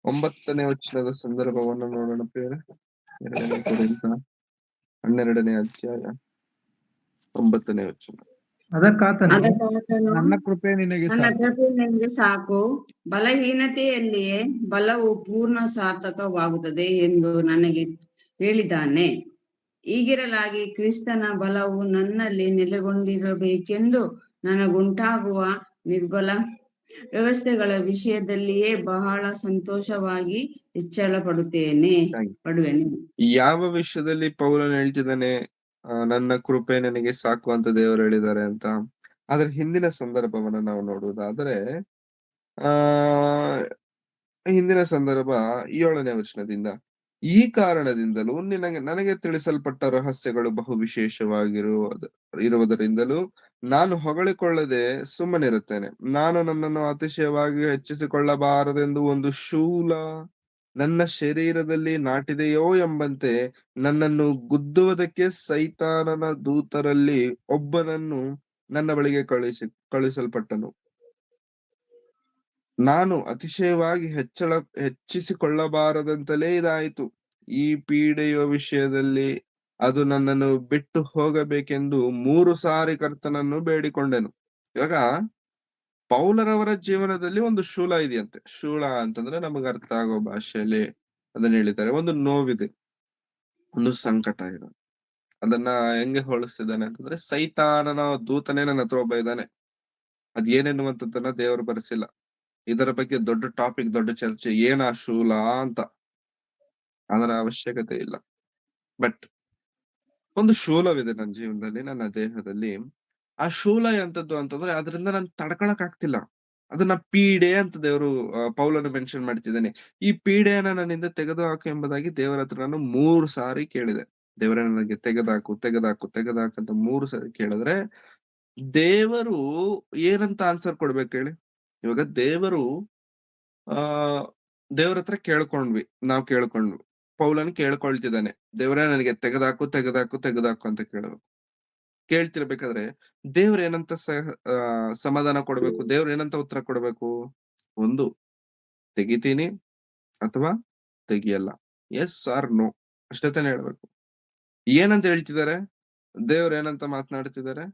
[SPEAKER 1] 9ನೇ ವಚನದ ಸಂದರ್ಭವನ್ನು ನೋಡೋಣ ಪ್ರಿಯರೇ. 2ನೇ ಕೊರಿಂಥ 12ನೇ ಅಧ್ಯಾಯ 9ನೇ ವಚನ.
[SPEAKER 3] ಅದಕ್ಕಾತನು
[SPEAKER 4] ನನ್ನ ಕೃಪೆ ನಿನಗೆ
[SPEAKER 2] ನನ್ನ
[SPEAKER 4] ಸಾಕು.
[SPEAKER 2] ಕೃಪೆ ನಿನಗೆ ಸಾಕು, ಬಲಹೀನತೆಯಲ್ಲಿಯೇ ಬಲವು ಪೂರ್ಣ ಸಾರ್ಥಕವಾಗುತ್ತದೆ ಎಂದು ನನಗೆ ಹೇಳಿದ್ದಾನೆ. ಹೀಗಿರಲಾಗಿ ಕ್ರಿಸ್ತನ ಬಲವು ನನ್ನಲ್ಲಿ ನೆಲೆಗೊಂಡಿರಬೇಕೆಂದು ನನಗುಂಟಾಗುವ ನಿರ್ಬಲ ವ್ಯವಸ್ಥೆಗಳ ವಿಷಯದಲ್ಲಿಯೇ ಬಹಳ ಸಂತೋಷವಾಗಿ ಹೆಚ್ಚಳ ಪಡುವೆನು.
[SPEAKER 1] ಯಾವ ವಿಷಯದಲ್ಲಿ ಪೌಲನು ಹೇಳ್ತಿದ್ದಾನೆ ನನ್ನ ಕೃಪೆ ನನಗೆ ಸಾಕು ಅಂತ ದೇವರು ಹೇಳಿದ್ದಾರೆ ಅಂತ? ಅದ್ರ ಹಿಂದಿನ ಸಂದರ್ಭವನ್ನ ನಾವು ನೋಡುವುದಾದ್ರೆ ಹಿಂದಿನ ಸಂದರ್ಭ 7ನೇ ವಚನದಿಂದ, ಈ ಕಾರಣದಿಂದಲೂ ನನಗೆ ತಿಳಿಸಲ್ಪಟ್ಟ ರಹಸ್ಯಗಳು ಬಹು ಇರುವುದರಿಂದಲೂ ನಾನು ಹೊಗಳಿಕೊಳ್ಳದೆ ಸುಮ್ಮನಿರುತ್ತೇನೆ. ನಾನು ನನ್ನನ್ನು ಅತಿಶಯವಾಗಿ ಹೆಚ್ಚಿಸಿಕೊಳ್ಳಬಾರದೆಂದು ಒಂದು ಶೂಲ ನನ್ನ ಶರೀರದಲ್ಲಿ ನಾಟಿದೆಯೋ ಎಂಬಂತೆ ನನ್ನನ್ನು ಗುದ್ದುವುದಕ್ಕೆ ಸೈತಾನನ ದೂತರಲ್ಲಿ ಒಬ್ಬನನ್ನು ನನ್ನ ಬಳಿಗೆ ಕಳುಹಿಸಲ್ಪಟ್ಟನು. ನಾನು ಅತಿಶಯವಾಗಿ ಹೆಚ್ಚಿಸಿಕೊಳ್ಳಬಾರದಂತಲೇ ಇದಾಯಿತು. ಈ ಪೀಡೆಯ ವಿಷಯದಲ್ಲಿ ಅದು ನನ್ನನ್ನು ಬಿಟ್ಟು ಹೋಗಬೇಕೆಂದು 3 ಸಾರಿ ಕರ್ತನನ್ನು ಬೇಡಿಕೊಂಡೆನು. ಇವಾಗ ಪೌಲರವರ ಜೀವನದಲ್ಲಿ ಒಂದು ಶೂಲ ಇದೆಯಂತೆ. ಶೂಲ ಅಂತಂದ್ರೆ ನಮಗೆ ಅರ್ಥ ಆಗೋ ಭಾಷೆಯಲ್ಲಿ ಅದನ್ನ ಹೇಳಿದ್ದಾರೆ. ಒಂದು ನೋವಿದೆ, ಒಂದು ಸಂಕಟ ಇದೆ. ಅದನ್ನ ಹೆಂಗೆ ಹೋಲಿಸ್ತಿದ್ದಾನೆ ಅಂತಂದ್ರೆ, ಸೈತಾನನ ದೂತನೇ ನನ್ನ ಹತ್ರ ಒಬ್ಬ ಇದ್ದಾನೆ. ಅದ್ ಏನೆನ್ನುವಂಥದ್ದನ್ನ ದೇವರು ಬರೆಸಿಲ್ಲ. ಇದರ ಬಗ್ಗೆ ದೊಡ್ಡ ಟಾಪಿಕ್, ದೊಡ್ಡ ಚರ್ಚೆ, ಏನ ಶೂಲ ಅಂತ, ಅದರ ಅವಶ್ಯಕತೆ ಇಲ್ಲ. ಬಟ್ ಒಂದು ಶೂಲವಿದೆ ನನ್ನ ಜೀವನದಲ್ಲಿ, ನನ್ನ ದೇಹದಲ್ಲಿ. ಆ ಶೂಲ ಎಂತದ್ದು ಅಂತಂದ್ರೆ ಅದರಿಂದ ನಾನು ತಡ್ಕೊಳಕ್ ಆಗ್ತಿಲ್ಲ. ಅದನ್ನ ಪೀಡೆ ಅಂತ ದೇವರು ಪೌಲನು ಮೆನ್ಷನ್ ಮಾಡ್ತಿದ್ದಾನೆ. ಈ ಪೀಡೆಯನ್ನ ನನ್ನಿಂದ ತೆಗೆದುಹಾಕು ಎಂಬುದಾಗಿ ದೇವರ ಹತ್ರ ನಾನು 3 ಸಾರಿ ಕೇಳಿದೆ. ದೇವರೇ ನನಗೆ ತೆಗೆದಾಕು ಅಂತ 3 ಸಾರಿ ಕೇಳಿದ್ರೆ ದೇವರು ಏನಂತ ಆನ್ಸರ್ ಕೊಡ್ಬೇಕು ಹೇಳಿ? ಇವಾಗ ದೇವರ ಹತ್ರ ನಾವು ಕೇಳ್ಕೊಂಡ್ವಿ. ಪೌಲನ್ ಕೇಳ್ಕೊಳ್ತಿದ್ದಾನೆ, ದೇವರೇ ನನಗೆ ತೆಗೆದಾಕು ಅಂತ ಕೇಳಬೇಕು. ಕೇಳ್ತಿರ್ಬೇಕಾದ್ರೆ ದೇವ್ರ ಏನಂತ ಸಮಾಧಾನ ಕೊಡ್ಬೇಕು? ದೇವ್ರ ಏನಂತ ಉತ್ತರ ಕೊಡ್ಬೇಕು? ಒಂದು, ತೆಗಿತೀನಿ ಅಥವಾ ತೆಗಿಯಲ್ಲ, ಎಸ್ ಆರ್ ನೋ, ಅಷ್ಟೇ ತಾನೇ ಹೇಳ್ಬೇಕು. ಏನಂತ ಹೇಳ್ತಿದ್ದಾರೆ? ದೇವ್ರ ಏನಂತ ಮಾತನಾಡ್ತಿದ್ದಾರೆ?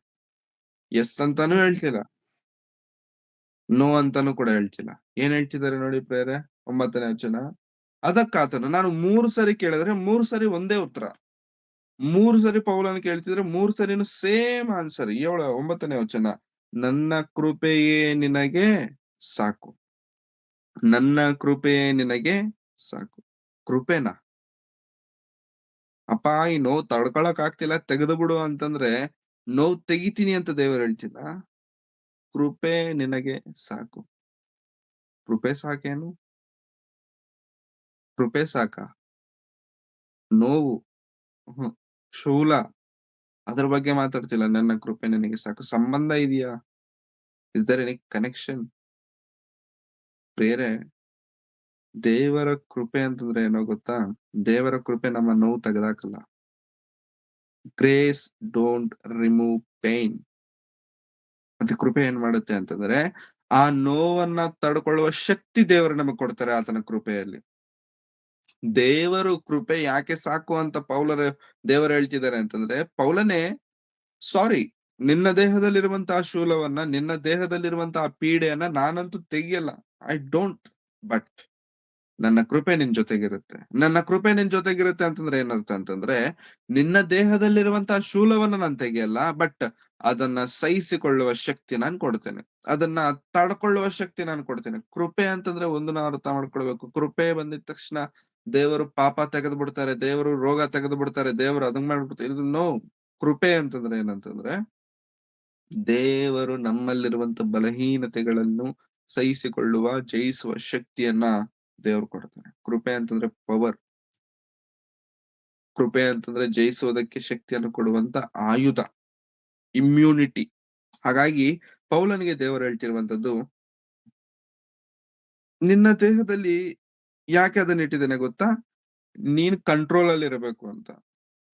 [SPEAKER 1] ಎಸ್ ಅಂತಾನು ಹೇಳ್ತಿಲ್ಲ, ನೋ ಅಂತಾನು ಕೂಡ ಹೇಳ್ತಿಲ್ಲ. ಏನ್ ಹೇಳ್ತಿದ್ದಾರೆ ನೋಡಿ ಪ್ರೇರೆ? 9ನೇ ವಚನ. ಅದಕ್ಕಾತನು ನಾನು 3 ಸರಿ ಕೇಳಿದ್ರೆ 3 ಸರಿ ಒಂದೇ ಉತ್ತರ. 3 ಸರಿ ಪೌಲನ್ ಕೇಳ್ತಿದ್ರೆ 3 ಸರಿನು ಸೇಮ್ ಆನ್ಸರ್. 9ನೇ ವಚನ, ನನ್ನ ಕೃಪೆಯೇ ನಿನಗೆ ಸಾಕು, ನನ್ನ ಕೃಪೆಯೇ ನಿನಗೆ ಸಾಕು. ಕೃಪೆನಾ? ಅಪ್ಪ ಈ ನೋವು ತಡ್ಕೊಳಕ್ ಆಗ್ತಿಲ್ಲ, ತೆಗೆದು ಬಿಡು ಅಂತಂದ್ರೆ ನೋವು ತೆಗಿತೀನಿ ಅಂತ ದೇವರು ಹೇಳ್ತಿಲ್ಲ. ಕೃಪೆ ನಿನಗೆ ಸಾಕು. ಕೃಪೆ ಸಾಕೇನು? ಕೃಪೆ ಸಾಕ? ನೋವು, ಶೂಲ, ಅದ್ರ ಬಗ್ಗೆ ಮಾತಾಡ್ತಿಲ್ಲ. ನನ್ನ ಕೃಪೆ ನನಗೆ ಸಾಕು. ಸಂಬಂಧ ಇದೆಯಾ? Is there any connection? ಬೇರೆ ದೇವರ ಕೃಪೆ ಅಂತಂದ್ರೆ ಏನೋ ಗೊತ್ತಾ? ದೇವರ ಕೃಪೆ ನಮ್ಮ ನೋವು ತೆಗೆದಾಕಲ್ಲ. Grace don't remove pain. ಮತ್ತೆ ಕೃಪೆ ಏನ್ ಮಾಡುತ್ತೆ ಅಂತಂದ್ರೆ ಆ ನೋವನ್ನ ತಡ್ಕೊಳ್ಳುವ ಶಕ್ತಿ ದೇವರು ನಮಗೆ ಕೊಡ್ತಾರೆ ಆತನ ಕೃಪೆಯಲ್ಲಿ. ದೇವರು ಕೃಪೆ ಯಾಕೆ ಸಾಕು ಅಂತ ದೇವರು ಹೇಳ್ತಿದ್ದಾರೆ ಅಂತಂದ್ರೆ, ಪೌಲನೇ ಸಾರಿ, ನಿನ್ನ ದೇಹದಲ್ಲಿರುವಂತಹ ಶೂಲವನ್ನ, ನಿನ್ನ ದೇಹದಲ್ಲಿರುವಂತಹ ಪೀಡೆಯನ್ನ ನಾನಂತೂ ತೆಗಿಯಲ್ಲ, ಐ ಡೋಂಟ್. ಬಟ್ ನನ್ನ ಕೃಪೆ ನಿನ್ ಜೊತೆಗಿರುತ್ತೆ. ನನ್ನ ಕೃಪೆ ನಿನ್ ಜೊತೆಗಿರುತ್ತೆ ಅಂತಂದ್ರೆ ಏನರ್ಥ ಅಂತಂದ್ರೆ, ನಿನ್ನ ದೇಹದಲ್ಲಿರುವಂತಹ ಶೂಲವನ್ನ ನಾನು ತೆಗಿಯಲ್ಲ, ಬಟ್ ಅದನ್ನ ಸಹಿಸಿಕೊಳ್ಳುವ ಶಕ್ತಿ ನಾನು ಕೊಡ್ತೇನೆ, ಅದನ್ನ ತಡ್ಕೊಳ್ಳುವ ಶಕ್ತಿ ನಾನು ಕೊಡ್ತೇನೆ. ಕೃಪೆ ಅಂತಂದ್ರೆ ಒಂದು ನಾವು ಅರ್ಥ ಮಾಡ್ಕೊಳ್ಬೇಕು. ಕೃಪೆ ಬಂದಿದ ತಕ್ಷಣ ದೇವರು ಪಾಪ ತೆಗೆದು ಬಿಡ್ತಾರೆ, ದೇವರು ರೋಗ ತೆಗೆದು ಬಿಡ್ತಾರೆ, ದೇವರು ಅದನ್ನ ಮಾಡ್ಬಿಡ್ತಾರೆ. ಇದು ನೋ. ಕೃಪೆ ಅಂತಂದ್ರೆ ಏನಂತಂದ್ರೆ, ದೇವರು ನಮ್ಮಲ್ಲಿರುವಂತ ಬಲಹೀನತೆಗಳನ್ನು ಸಹಿಸಿಕೊಳ್ಳುವ, ಜಯಿಸುವ ಶಕ್ತಿಯನ್ನ ದೇವರು ಕೊಡ್ತಾನೆ. ಕೃಪೆ ಅಂತಂದ್ರೆ ಪವರ್. ಕೃಪೆ ಅಂತಂದ್ರೆ ಜಯಿಸುವುದಕ್ಕೆ ಶಕ್ತಿಯನ್ನು ಕೊಡುವಂತ ಆಯುಧ, ಇಮ್ಯುನಿಟಿ. ಹಾಗಾಗಿ ಪೌಲನಿಗೆ ದೇವರು ಹೇಳ್ತಿರುವಂತದ್ದು, ನಿನ್ನ ದೇಹದಲ್ಲಿ ಯಾಕೆ ಅದನ್ನ ಇಟ್ಟಿದ್ದೇನೆ ಗೊತ್ತಾ? ನೀನ್ ಕಂಟ್ರೋಲ್ ಅಲ್ಲಿ ಇರಬೇಕು ಅಂತ.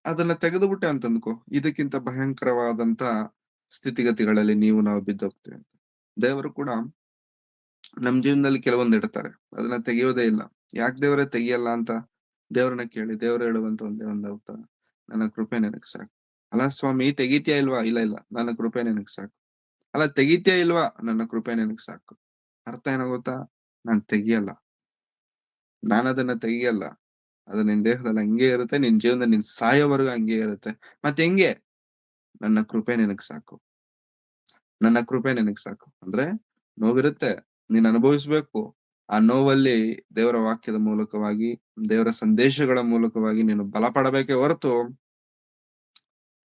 [SPEAKER 1] ಅದನ್ನ ತೆಗೆದುಬಿಟ್ಟೆ ಅಂತ ಅಂದ್ಕೋ, ಇದಕ್ಕಿಂತ ಭಯಂಕರವಾದಂತ ಸ್ಥಿತಿಗತಿಗಳಲ್ಲಿ ನಾವು ಬಿದ್ದೋಗ್ತೇವೆ ಅಂತ. ದೇವರು ಕೂಡ ನಮ್ ಜೀವನದಲ್ಲಿ ಕೆಲವೊಂದು ಇಡ್ತಾರೆ, ಅದನ್ನ ತೆಗೆಯೋದೇ ಇಲ್ಲ. ಯಾಕೆ ದೇವರೇ ತೆಗಿಯಲ್ಲ ಅಂತ ದೇವ್ರನ್ನ ಕೇಳಿ, ದೇವ್ರು ಹೇಳುವಂತ ಒಂದೇ ಒಂದು ಉತ್ತರ, ನನ್ನ ಕೃಪೆ ನಿನಗ್ ಸಾಕು. ಅಲ್ಲ ಸ್ವಾಮಿ ತೆಗಿತೀಯಾ ಇಲ್ವಾ? ಇಲ್ಲ ಇಲ್ಲ, ನನ್ನ ಕೃಪೆ ನಿನಗ್ ಸಾಕು. ಅಲ್ಲ ತೆಗಿತೀಯಾ ಇಲ್ವಾ? ನನ್ನ ಕೃಪೆ ನಿನಗ್ ಸಾಕು. ಅರ್ಥ ಏನೋ ಗೊತ್ತಾ? ನಾನ್ ತೆಗಿಯಲ್ಲ, ಅದನ್ನ ತೆಗಿಯಲ್ಲ. ಅದು ನಿನ್ ದೇಹದಲ್ಲಿ ಹಂಗೆ ಇರುತ್ತೆ, ನಿನ್ ಜೀವನದಲ್ಲಿ ನಿನ್ ಸಾಯೋವರೆಗೂ ಹಂಗೆ ಇರುತ್ತೆ. ಮತ್ತೆ ಹೆಂಗೆ? ನನ್ನ ಕೃಪೆ ನಿನಗ್ ಸಾಕು, ನನ್ನ ಕೃಪೆ ನಿನಗ್ ಸಾಕು. ಅಂದ್ರೆ ನೋವಿರುತ್ತೆ, ನೀನ್ ಅನುಭವಿಸ್ಬೇಕು. ಆ ನೋವಲ್ಲಿ ದೇವರ ವಾಕ್ಯದ ಮೂಲಕವಾಗಿ, ದೇವರ ಸಂದೇಶಗಳ ಮೂಲಕವಾಗಿ ನೀನು ಬಲ ಪಡಬೇಕೇ ಹೊರತು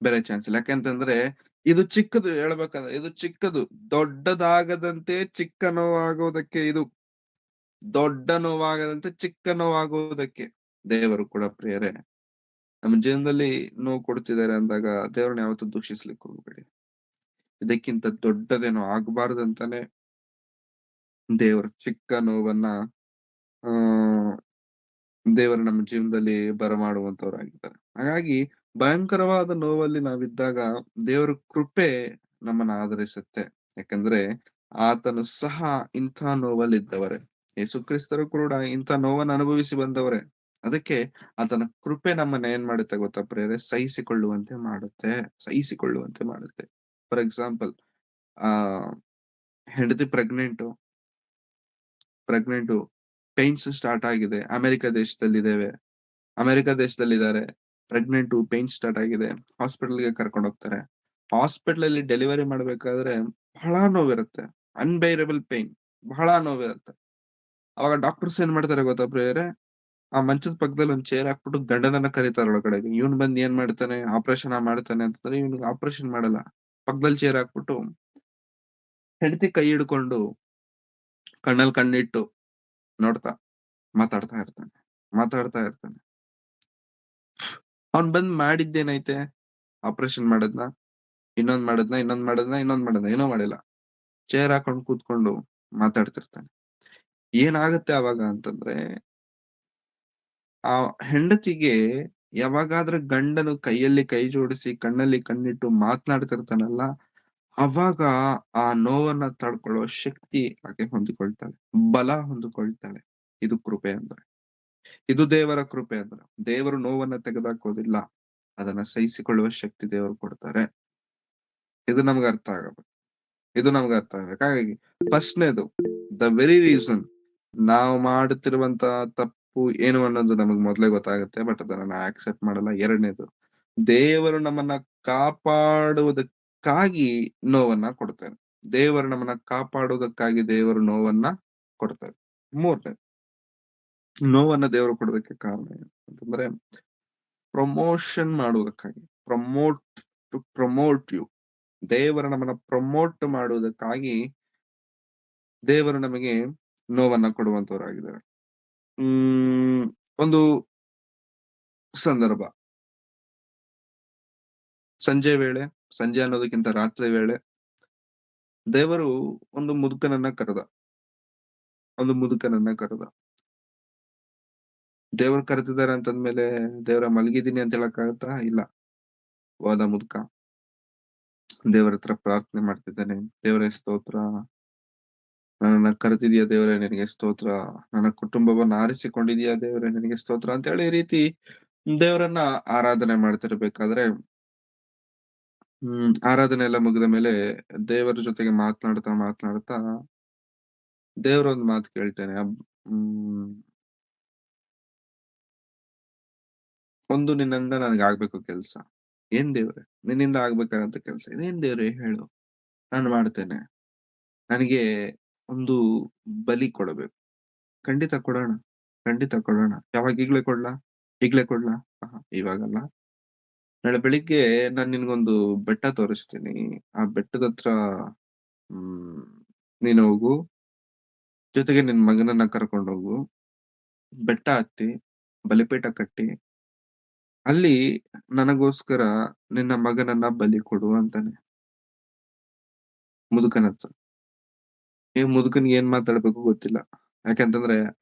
[SPEAKER 1] ಬೇರೆ ಚಾನ್ಸ್ ಇಲ್ಲ. ಯಾಕೆಂತಂದ್ರೆ ಇದು ಚಿಕ್ಕದು, ಹೇಳ್ಬೇಕಂದ್ರೆ ಇದು ಚಿಕ್ಕದು. ದೊಡ್ಡದಾಗದಂತೆ ಚಿಕ್ಕ ನೋವಾಗುವುದಕ್ಕೆ, ಇದು ದೊಡ್ಡ ನೋವಾಗದಂತೆ ಚಿಕ್ಕ ನೋವಾಗುವುದಕ್ಕೆ ದೇವರು ಕೂಡ ಪ್ರಿಯರೇ ನಮ್ಮ ಜೀವನದಲ್ಲಿ ನೋವು ಕೊಡ್ತಿದ್ದಾರೆ ಅಂದಾಗ ದೇವ್ರನ್ನ ಯಾವತ್ತೂ ದೂಷಿಸ್ಲಿಕ್ಕೆ ಹೋಗ್ಬೇಡಿ. ಇದಕ್ಕಿಂತ ದೊಡ್ಡದೇನೋ ಆಗ್ಬಾರ್ದಂತಾನೆ ದೇವರು ಚಿಕ್ಕ ನೋವನ್ನ ಆ ದೇವರು ನಮ್ಮ ಜೀವನದಲ್ಲಿ ಬರಮಾಡುವಂತವ್ರಾಗಿದ್ದಾರೆ. ಹಾಗಾಗಿ ಭಯಂಕರವಾದ ನೋವಲ್ಲಿ ನಾವಿದ್ದಾಗ ದೇವರ ಕೃಪೆ ನಮ್ಮನ್ನ ಆಧರಿಸುತ್ತೆ. ಯಾಕಂದ್ರೆ ಆತನು ಸಹ ಇಂಥ ನೋವಲ್ಲಿದ್ದವರೇ. ಯೇಸು ಕ್ರಿಸ್ತರು ಕೂಡ ಇಂಥ ನೋವನ್ನು ಅನುಭವಿಸಿ ಬಂದವರೇ. ಅದಕ್ಕೆ ಆತನ ಕೃಪೆ ನಮ್ಮನ್ನ ಏನ್ ಮಾಡುತ್ತೆ ಗೊತ್ತಾ ಪ್ರಿಯರೇ? ಸಹಿಸಿಕೊಳ್ಳುವಂತೆ ಮಾಡುತ್ತೆ. ಫಾರ್ ಎಕ್ಸಾಂಪಲ್, ಆ ಹೆಂಡತಿ ಪ್ರೆಗ್ನೆಂಟು ಪೈನ್ಸ್ ಸ್ಟಾರ್ಟ್ ಆಗಿದೆ, ಅಮೆರಿಕ ದೇಶದಲ್ಲಿದ್ದಾರೆ, ಪ್ರೆಗ್ನೆಂಟು ಪೈನ್ ಸ್ಟಾರ್ಟ್ ಆಗಿದೆ, ಹಾಸ್ಪಿಟಲ್ಗೆ ಕರ್ಕೊಂಡು ಹೋಗ್ತಾರೆ. ಹಾಸ್ಪಿಟಲ್ ಅಲ್ಲಿ ಡೆಲಿವರಿ ಮಾಡ್ಬೇಕಾದ್ರೆ ಬಹಳ ನೋವಿರುತ್ತೆ, ಅನ್ಬೈರಬಲ್ ಪೈನ್, ಬಹಳ ನೋವಿರುತ್ತೆ. ಅವಾಗ ಡಾಕ್ಟರ್ಸ್ ಏನ್ ಮಾಡ್ತಾರೆ ಗೊತ್ತಾ ಪ್ರಿಯರೇ? ಆ ಮಂಚದ ಪಕ್ಕದಲ್ಲಿ ಒಂದ್ ಚೇರ್ ಹಾಕ್ಬಿಟ್ಟು ಗಂಡನನ್ನ ಕರೀತಾರೆ ಒಳಗಡೆಗೆ. ಇವನ್ ಬಂದ್ ಏನ್ ಮಾಡ್ತಾನೆ? ಆಪರೇಷನ್ ಮಾಡ್ತಾನೆ ಅಂತಂದ್ರೆ ಇವ್ನಿಗೆ ಆಪರೇಷನ್ ಮಾಡಲ್ಲ. ಪಕ್ಕದಲ್ಲಿ ಚೇರ್ ಹಾಕ್ಬಿಟ್ಟು ಹೆಂಡತಿ ಕೈ ಹಿಡ್ಕೊಂಡು ಕಣ್ಣಲ್ಲಿ ಕಣ್ಣಿಟ್ಟು ನೋಡ್ತಾ ಮಾತಾಡ್ತಾ ಇರ್ತಾನೆ. ಅವ್ನ್ ಬಂದ್ ಮಾಡಿದ್ದೇನೈತೆ? ಆಪರೇಷನ್ ಮಾಡದ್ನ, ಇನ್ನೊಂದ್ ಮಾಡದ್ನ, ಏನೋ ಮಾಡಿಲ್ಲ. ಚೇರ್ ಹಾಕೊಂಡು ಕೂತ್ಕೊಂಡು ಮಾತಾಡ್ತಿರ್ತಾನೆ. ಏನಾಗುತ್ತೆ ಅವಾಗ ಅಂತಂದ್ರೆ, ಆ ಹೆಂಡತಿಗೆ ಯಾವಾಗಾದ್ರೂ ಗಂಡನು ಕೈಯಲ್ಲಿ ಕೈ ಜೋಡಿಸಿ ಕಣ್ಣಲ್ಲಿ ಕಣ್ಣಿಟ್ಟು ಮಾತನಾಡ್ತಿರ್ತಾನಲ್ಲ, ಅವಾಗ ಆ ನೋವನ್ನ ತಡ್ಕೊಳ್ಳೋ ಶಕ್ತಿ ಆಕೆ ಹೊಂದಿಕೊಳ್ತಾಳೆ, ಬಲ ಹೊಂದಿಕೊಳ್ತಾಳೆ. ಇದು ಕೃಪೆ ಅಂದ್ರೆ, ಇದು ದೇವರ ಕೃಪೆ ಅಂದ್ರೆ. ದೇವರು ನೋವನ್ನ ತೆಗೆದಾಕೋದಿಲ್ಲ, ಅದನ್ನ ಸಹಿಸಿಕೊಳ್ಳುವ ಶಕ್ತಿ ದೇವರು ಕೊಡ್ತಾರೆ. ಇದು ನಮ್ಗೆ ಅರ್ಥ ಆಗ್ಬೇಕು. ಹಾಗಾಗಿ ಫಸ್ಟ್ನೇದು, ದ ವೆರಿ ರೀಸನ್ ನಾವು ಮಾಡುತ್ತಿರುವಂತ ತಪ್ಪು ಏನು ಅನ್ನೋದು ನಮಗ್ ಮೊದ್ಲೇ ಗೊತ್ತಾಗುತ್ತೆ, ಬಟ್ ಅದನ್ನ ನಾವು ಆಕ್ಸೆಪ್ಟ್ ಮಾಡಲ್ಲ. ಎರಡನೇದು, ದೇವರು ನಮ್ಮನ್ನ ಕಾಪಾಡುವುದಕ್ಕಾಗಿ ನೋವನ್ನ ಕೊಡ್ತಾನೆ. ದೇವರು ನೋವನ್ನ ಕೊಡ್ತಾರೆ. ಮೂರನೇದು, ನೋವನ್ನ ದೇವರು ಕೊಡೋದಕ್ಕೆ ಕಾರಣ ಏನು ಅಂತಂದ್ರೆ, ಪ್ರಮೋಷನ್ ಮಾಡುವುದಕ್ಕಾಗಿ. Promote you. ದೇವರು ನಮ್ಮನ್ನ ಪ್ರಮೋಟ್ ಮಾಡುವುದಕ್ಕಾಗಿ ದೇವರು ನಮಗೆ ನೋವನ್ನ ಕೊಡುವಂತವರಾಗಿದ್ದಾರೆ. ಒಂದು ಸಂದರ್ಭ, ಸಂಜೆ ಅನ್ನೋದಕ್ಕಿಂತ ರಾತ್ರಿ ವೇಳೆ ದೇವರು ಒಂದು ಮುದುಕನನ್ನ ಕರೆದ. ದೇವರು ಕರೆದಿದ್ದಾರೆ ಅಂತಂದ್ಮೇಲೆ ದೇವರ ಮಲಗಿದ್ದೀನಿ ಅಂತ ಹೇಳಕ್ಕಾಗತ್ತಾ? ಇಲ್ಲ. ಹೋದ ಮುದುಕ ದೇವರ ಹತ್ರ ಪ್ರಾರ್ಥನೆ ಮಾಡ್ತಿದ್ದಾನೆ, ದೇವರೇ ಸ್ತೋತ್ರ, ನನ್ನನ್ನ ಕರೆದಿದ್ಯಾ ದೇವರೇ ನಿನಗೆ ಸ್ತೋತ್ರ, ನನ್ನ ಕುಟುಂಬವನ್ನ ಆರಿಸಿಕೊಂಡಿದ್ಯಾ ದೇವರೇ ನಿನಗೆ ಸ್ತೋತ್ರ ಅಂತ ಹೇಳಿ ಈ ರೀತಿ ದೇವರನ್ನ ಆರಾಧನೆ ಮಾಡ್ತಿರ್ಬೇಕಾದ್ರೆ, ಆರಾಧನೆ ಎಲ್ಲ ಮುಗಿದ ಮೇಲೆ ದೇವರ ಜೊತೆಗೆ ಮಾತನಾಡ್ತಾ ದೇವರೊಂದ್ ಮಾತು ಕೇಳ್ತೇನೆ. ಒಂದು, ನಿನ್ನಿಂದ ನನಗಾಗ್ಬೇಕು ಕೆಲ್ಸ. ಏನ್ ದೇವ್ರೆ? ನಿನ್ನಿಂದ ಆಗ್ಬೇಕಾದಂತ ಕೆಲ್ಸ ಇದೇನ್ ದೇವ್ರೆ ಹೇಳು, ನಾನು ಮಾಡ್ತೇನೆ. ನನಗೆ ಒಂದು ಬಲಿ ಕೊಡಬೇಕು. ಖಂಡಿತ ಕೊಡೋಣ. ಯಾವಾಗ? ಈಗ್ಲೇ ಕೊಡ್ಲಾ? ಇವಾಗಲ್ಲ, ನಾಳೆ ಬೆಳಿಗ್ಗೆ ನಾನ್ ನಿನ್ಗೊಂದು ಬೆಟ್ಟ ತೋರಿಸ್ತೀನಿ. ಆ ಬೆಟ್ಟದ ಹತ್ರ ನೀನು ಹೋಗು, ಜೊತೆಗೆ ನಿನ್ ಮಗನನ್ನ ಕರ್ಕೊಂಡು ಹೋಗು, ಬೆಟ್ಟ ಹತ್ತಿ ಬಲಿಪೀಠ ಕಟ್ಟಿ ಅಲ್ಲಿ ನನಗೋಸ್ಕರ ನಿನ್ನ ಮಗನನ್ನ ಬಲಿ ಕೊಡು ಅಂತಾನೆ ಮುದುಕನ ಹತ್ರ. ಮುದುಕನ್ಗೆ ಏನ್ ಮಾತಾಡ್ಬೇಕು ಗೊತ್ತಿಲ್ಲ. ಯಾಕಂತಂದ್ರೆ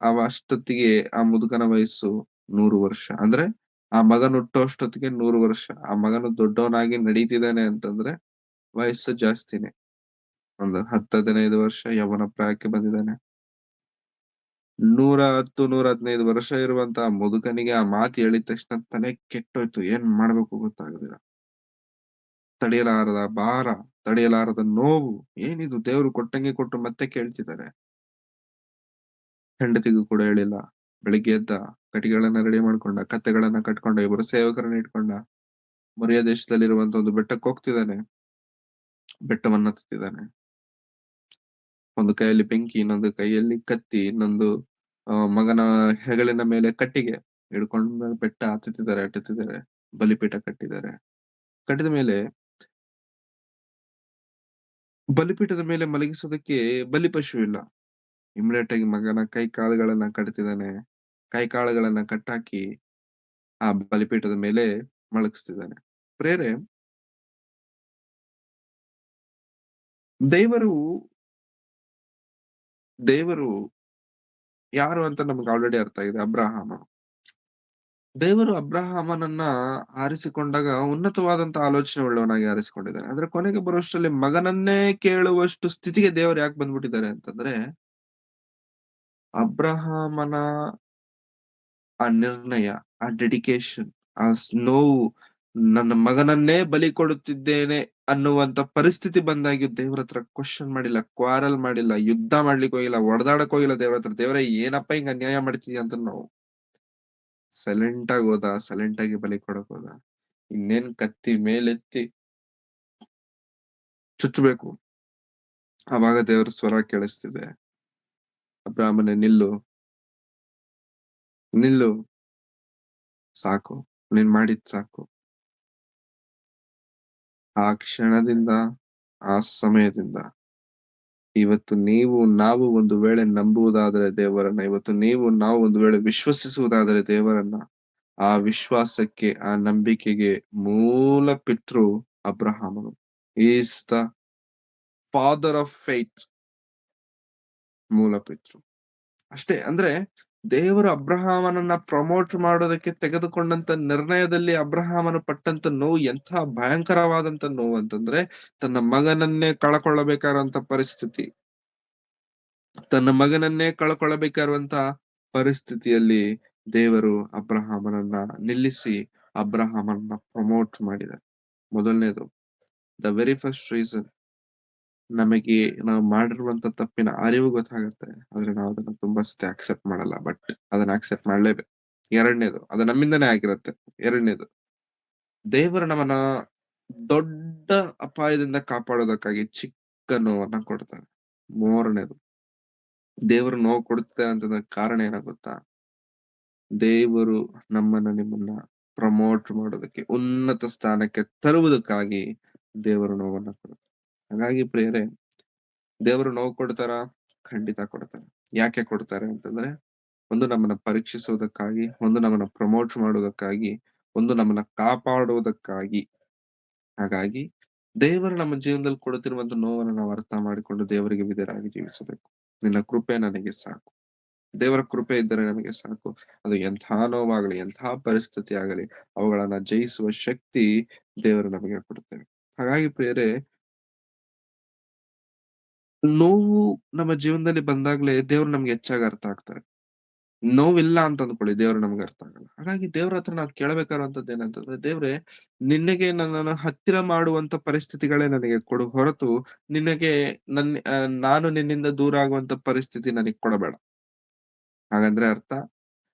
[SPEAKER 1] ಅಷ್ಟೊತ್ತಿಗೆ ಆ ಮುದುಕನ ವಯಸ್ಸು 100 ವರ್ಷ. ಅಂದ್ರೆ ಆ ಮಗನ್ ಹುಟ್ಟೋಷ್ಟೊತ್ತಿಗೆ 100 ವರ್ಷ. ಆ ಮಗನು ದೊಡ್ಡವನಾಗಿ ನಡೀತಿದ್ದಾನೆ ಅಂತಂದ್ರೆ ವಯಸ್ಸು ಜಾಸ್ತಿನೇ. ಒಂದು 10-15 ವರ್ಷ ಯೌವನ ಪ್ರಾಯಕ್ಕೆ ಬಂದಿದ್ದಾನೆ. 110-115 ವರ್ಷ ಇರುವಂತಹ ಮುದುಕನಿಗೆ ಆ ಮಾತು ಹೇಳಿದ ತಕ್ಷಣ ತಲೆ ಕೆಟ್ಟೋಯ್ತು. ಏನ್ ಮಾಡ್ಬೇಕು ಗೊತ್ತಾಗಲಿಲ್ಲ. ತಡೆಯಲಾರದ ಭಾರ, ತಡೆಯಲಾರದ ನೋವು. ಏನಿದು ದೇವ್ರು ಕೊಟ್ಟಂಗೆ ಕೊಟ್ಟು ಮತ್ತೆ ಕೇಳ್ತಿದ್ದಾರೆ. ಹೆಂಡತಿಗೂ ಕೂಡ ಹೇಳಿಲ್ಲ. ಬೆಳಿಗ್ಗೆ ಎದ್ದ, ಕಟ್ಟಿಗೆಗಳನ್ನ ರೆಡಿ ಮಾಡ್ಕೊಂಡ, ಕತ್ತೆಗಳನ್ನ ಕಟ್ಕೊಂಡ, ಇಬ್ಬರು ಸೇವಕರನ್ನ ಇಟ್ಕೊಂಡ, ಮೊರಿಯ ದೇಶದಲ್ಲಿರುವಂತ ಒಂದು ಬೆಟ್ಟಕ್ಕೆ ಹೋಗ್ತಿದ್ದಾನೆ. ಬೆಟ್ಟವನ್ನ ಹತ್ತುತ್ತಿದ್ದಾನೆ. ಒಂದು ಕೈಯಲ್ಲಿ ಬೆಂಕಿ, ಇನ್ನೊಂದು ಕೈಯಲ್ಲಿ ಕತ್ತಿ, ಇನ್ನೊಂದು ಮಗನ ಹೆಗಲಿನ ಮೇಲೆ ಕಟ್ಟಿಗೆ ಹಿಡ್ಕೊಂಡು ಬೆಟ್ಟ ಹತ್ತುತ್ತಿದ್ದಾರೆ. ಬಲಿಪೀಠ ಕಟ್ಟಿದ್ದಾರೆ. ಕಟ್ಟಿದ ಮೇಲೆ ಬಲಿಪೀಠದ ಮೇಲೆ ಮಲಗಿಸೋದಕ್ಕೆ ಬಲಿಪಶು ಇಲ್ಲ. ಇಮಿಡಿಯೇಟ್ ಆಗಿ ಮಗನ ಕೈ ಕಾಳುಗಳನ್ನ ಕಟ್ತಿದ್ದಾನೆ. ಕೈ ಕಾಳುಗಳನ್ನ ಕಟ್ಟಾಕಿ ಆ ಬಲಿಪೀಠದ ಮೇಲೆ ಮಲಗಿಸ್ತಿದ್ದಾನೆ. ಪ್ರೇರೆ, ದೇವರು ಯಾರು ಅಂತ ನಮ್ಗೆ ಆಲ್ರೆಡಿ ಅರ್ಥ ಆಗಿದೆ. ಅಬ್ರಹಾಮ. ದೇವರು ಅಬ್ರಹಾಮನನ್ನ ಆರಿಸಿಕೊಂಡಾಗ ಉನ್ನತವಾದಂತ ಆಲೋಚನೆ ಉಳ್ಳವನಾಗಿ ಆರಿಸಿಕೊಂಡಿದ್ದಾರೆ. ಅಂದ್ರೆ ಕೊನೆಗೆ ಬರುವಷ್ಟರಲ್ಲಿ ಮಗನನ್ನೇ ಕೇಳುವಷ್ಟು ಸ್ಥಿತಿಗೆ ದೇವರು ಯಾಕೆ ಬಂದ್ಬಿಟ್ಟಿದ್ದಾರೆ ಅಂತಂದ್ರೆ, ಅಬ್ರಹಾಮನ ಆ ನಿರ್ಣಯ, ಆ ಡೆಡಿಕೇಶನ್, ಆ ನೋವು, ನನ್ನ ಮಗನನ್ನೇ ಬಲಿ ಕೊಡುತ್ತಿದ್ದೇನೆ ಅನ್ನುವಂತ ಪರಿಸ್ಥಿತಿ ಬಂದಾಗಿ ದೇವ್ರ ಹತ್ರ ಕ್ವಶನ್ ಮಾಡಿಲ್ಲ, ಕ್ವಾರಲ್ ಮಾಡಿಲ್ಲ, ಯುದ್ಧ ಮಾಡ್ಲಿಕ್ಕೆ ಹೋಗಿಲ್ಲ, ಹೊಡೆದಾಡಕ್ ಹೋಗಿಲ್ಲ ದೇವ್ರ ಹತ್ರ. ದೇವ್ರ ಏನಪ್ಪ ಹಿಂಗ ಅನ್ಯಾಯ ಮಾಡ್ತಿದ್ಯಾ ಅಂತ ನಾವು ಸೈಲೆಂಟ್ ಆಗಿ ಹೋದ. ಸೈಲೆಂಟ್ ಆಗಿ ಬಲಿ ಕೊಡಕ್ ಹೋದ. ಇನ್ನೇನ್ ಕತ್ತಿ ಮೇಲೆತ್ತಿ ಚುಚ್ಚಬೇಕು. ಆವಾಗ ದೇವ್ರ ಸ್ವರ ಕೇಳಿಸ್ತಿದೆ, ಅಬ್ರಾಹ್ಮನೆ ನಿಲ್ಲು, ಸಾಕು, ನೀನ್ ಮಾಡಿದ್ ಸಾಕು. ಆ ಕ್ಷಣದಿಂದ, ಆ ಸಮಯದಿಂದ ಇವತ್ತು ನಾವು ಒಂದು ವೇಳೆ ನಂಬುವುದಾದರೆ ದೇವರನ್ನ, ಇವತ್ತು ನಾವು ಒಂದು ವೇಳೆ ವಿಶ್ವಸಿಸುವುದಾದರೆ ದೇವರನ್ನ, ಆ ವಿಶ್ವಾಸಕ್ಕೆ, ಆ ನಂಬಿಕೆಗೆ ಮೂಲ ಪಿತೃ ಅಬ್ರಹಾಮನು. Is the father of faith. ಮೂಲ ಪಿತೃ ಅಷ್ಟೇ. ಅಂದ್ರೆ ದೇವರು ಅಬ್ರಹಾಮನನ್ನ ಪ್ರಮೋಟ್ ಮಾಡೋದಕ್ಕೆ ತೆಗೆದುಕೊಂಡಂತ ನಿರ್ಣಯದಲ್ಲಿ ಅಬ್ರಹಾಮನು ಪಟ್ಟಂತ ನೋವು ಎಂಥ ಭಯಂಕರವಾದಂತ ನೋವು ಅಂತಂದ್ರೆ, ತನ್ನ ಮಗನನ್ನೇ ಕಳ್ಕೊಳ್ಳಬೇಕಾದಂತ ಪರಿಸ್ಥಿತಿ. ಪರಿಸ್ಥಿತಿಯಲ್ಲಿ ದೇವರು ಅಬ್ರಹಾಮನನ್ನ ನಿಲ್ಲಿಸಿ ಅಬ್ರಹಾಮನನ್ನ ಪ್ರಮೋಟ್ ಮಾಡಿದ್ದಾರೆ. ಮೊದಲನೇದು, ದ ವೆರಿ ಫಸ್ಟ್ ರೀಸನ್, ನಮಗೆ ನಾವು ಮಾಡಿರುವಂತ ತಪ್ಪಿನ ಅರಿವು ಗೊತ್ತಾಗತ್ತೆ, ಆದ್ರೆ ನಾವು ಅದನ್ನ ತುಂಬಾ ಸತಿ ಅಕ್ಸೆಪ್ಟ್ ಮಾಡಲ್ಲ. ಬಟ್ ಅದನ್ನ ಅಕ್ಸೆಪ್ಟ್ ಮಾಡ್ಲೇಬೇಕು. ಎರಡನೇದು, ಅದು ನಮ್ಮಿಂದನೇ ಆಗಿರುತ್ತೆ. ಎರಡನೇದು, ದೇವರು ನಮ್ಮನ್ನ ದೊಡ್ಡ ಅಪಾಯದಿಂದ ಕಾಪಾಡೋದಕ್ಕಾಗಿ ಚಿಕ್ಕ ನೋವನ್ನ ಕೊಡ್ತಾರೆ. ಮೂರನೇದು, ದೇವರು ನೋವು ಕೊಡುತ್ತೆ ಅಂತಂದ್ರೆ ಕಾರಣ ಏನಾಗುತ್ತಾ, ದೇವರು ನಿಮ್ಮನ್ನ ಪ್ರಮೋಟ್ ಮಾಡೋದಕ್ಕೆ, ಉನ್ನತ ಸ್ಥಾನಕ್ಕೆ ತರುವುದಕ್ಕಾಗಿ ದೇವರು ನೋವನ್ನ ಕೊಡುತ್ತೆ. ಹಾಗಾಗಿ ಪ್ರಿಯರೇ, ದೇವರು ನೋವು ಕೊಡ್ತಾರ? ಖಂಡಿತ ಕೊಡ್ತಾರೆ. ಯಾಕೆ ಕೊಡ್ತಾರೆ ಅಂತಂದ್ರೆ, ಒಂದು ನಮ್ಮನ್ನ ಪರೀಕ್ಷಿಸುವುದಕ್ಕಾಗಿ, ಒಂದು ನಮ್ಮನ್ನ ಪ್ರಮೋಟ್ ಮಾಡುವುದಕ್ಕಾಗಿ, ಒಂದು ನಮ್ಮನ್ನ ಕಾಪಾಡುವುದಕ್ಕಾಗಿ. ಹಾಗಾಗಿ ದೇವರು ನಮ್ಮ ಜೀವನದಲ್ಲಿ ಕೊಡುತ್ತಿರುವಂತ ನೋವನ್ನು ನಾವು ಅರ್ಥ ಮಾಡಿಕೊಂಡು ದೇವರಿಗೆ ವಿಧೇಯರಾಗಿ ಜೀವಿಸಬೇಕು. ನಿನ್ನ ಕೃಪೆ ನನಗೆ ಸಾಕು. ದೇವರ ಕೃಪೆ ಇದ್ದರೆ ನಮಗೆ ಸಾಕು. ಅದು ಎಂಥ ನೋವಾಗಲಿ, ಎಂಥ ಪರಿಸ್ಥಿತಿ ಆಗಲಿ, ಅವುಗಳನ್ನ ಜಯಿಸುವ ಶಕ್ತಿ ದೇವರು ನಮಗೆ ಕೊಡುತ್ತೇವೆ. ಹಾಗಾಗಿ ಪ್ರಿಯರೇ, ನೋವು ನಮ್ಮ ಜೀವನದಲ್ಲಿ ಬಂದಾಗ್ಲೇ ದೇವ್ರು ನಮ್ಗೆ ಹೆಚ್ಚಾಗಿ ಅರ್ಥ ಆಗ್ತಾರೆ. ನೋವಿಲ್ಲ ಅಂತ ಅಂದ್ಕೊಳ್ಳಿ, ದೇವ್ರು ನಮ್ಗೆ ಅರ್ಥ ಆಗಲ್ಲ. ಹಾಗಾಗಿ ದೇವ್ರ ಹತ್ರ ನಾವು ಕೇಳಬೇಕಾಗಿರುವಂತದ್ದು ಏನಂತಂದ್ರೆ, ದೇವ್ರೆ, ನಿನಗೆ ನನ್ನನ್ನು ಹತ್ತಿರ ಮಾಡುವಂತ ಪರಿಸ್ಥಿತಿಗಳೇ ನನಗೆ ಕೊಡು ಹೊರತು ನಾನು ನಿನ್ನಿಂದ ದೂರ ಆಗುವಂತ ಪರಿಸ್ಥಿತಿ ನನಗೆ ಕೊಡಬೇಡ. ಹಾಗಂದ್ರೆ ಅರ್ಥ,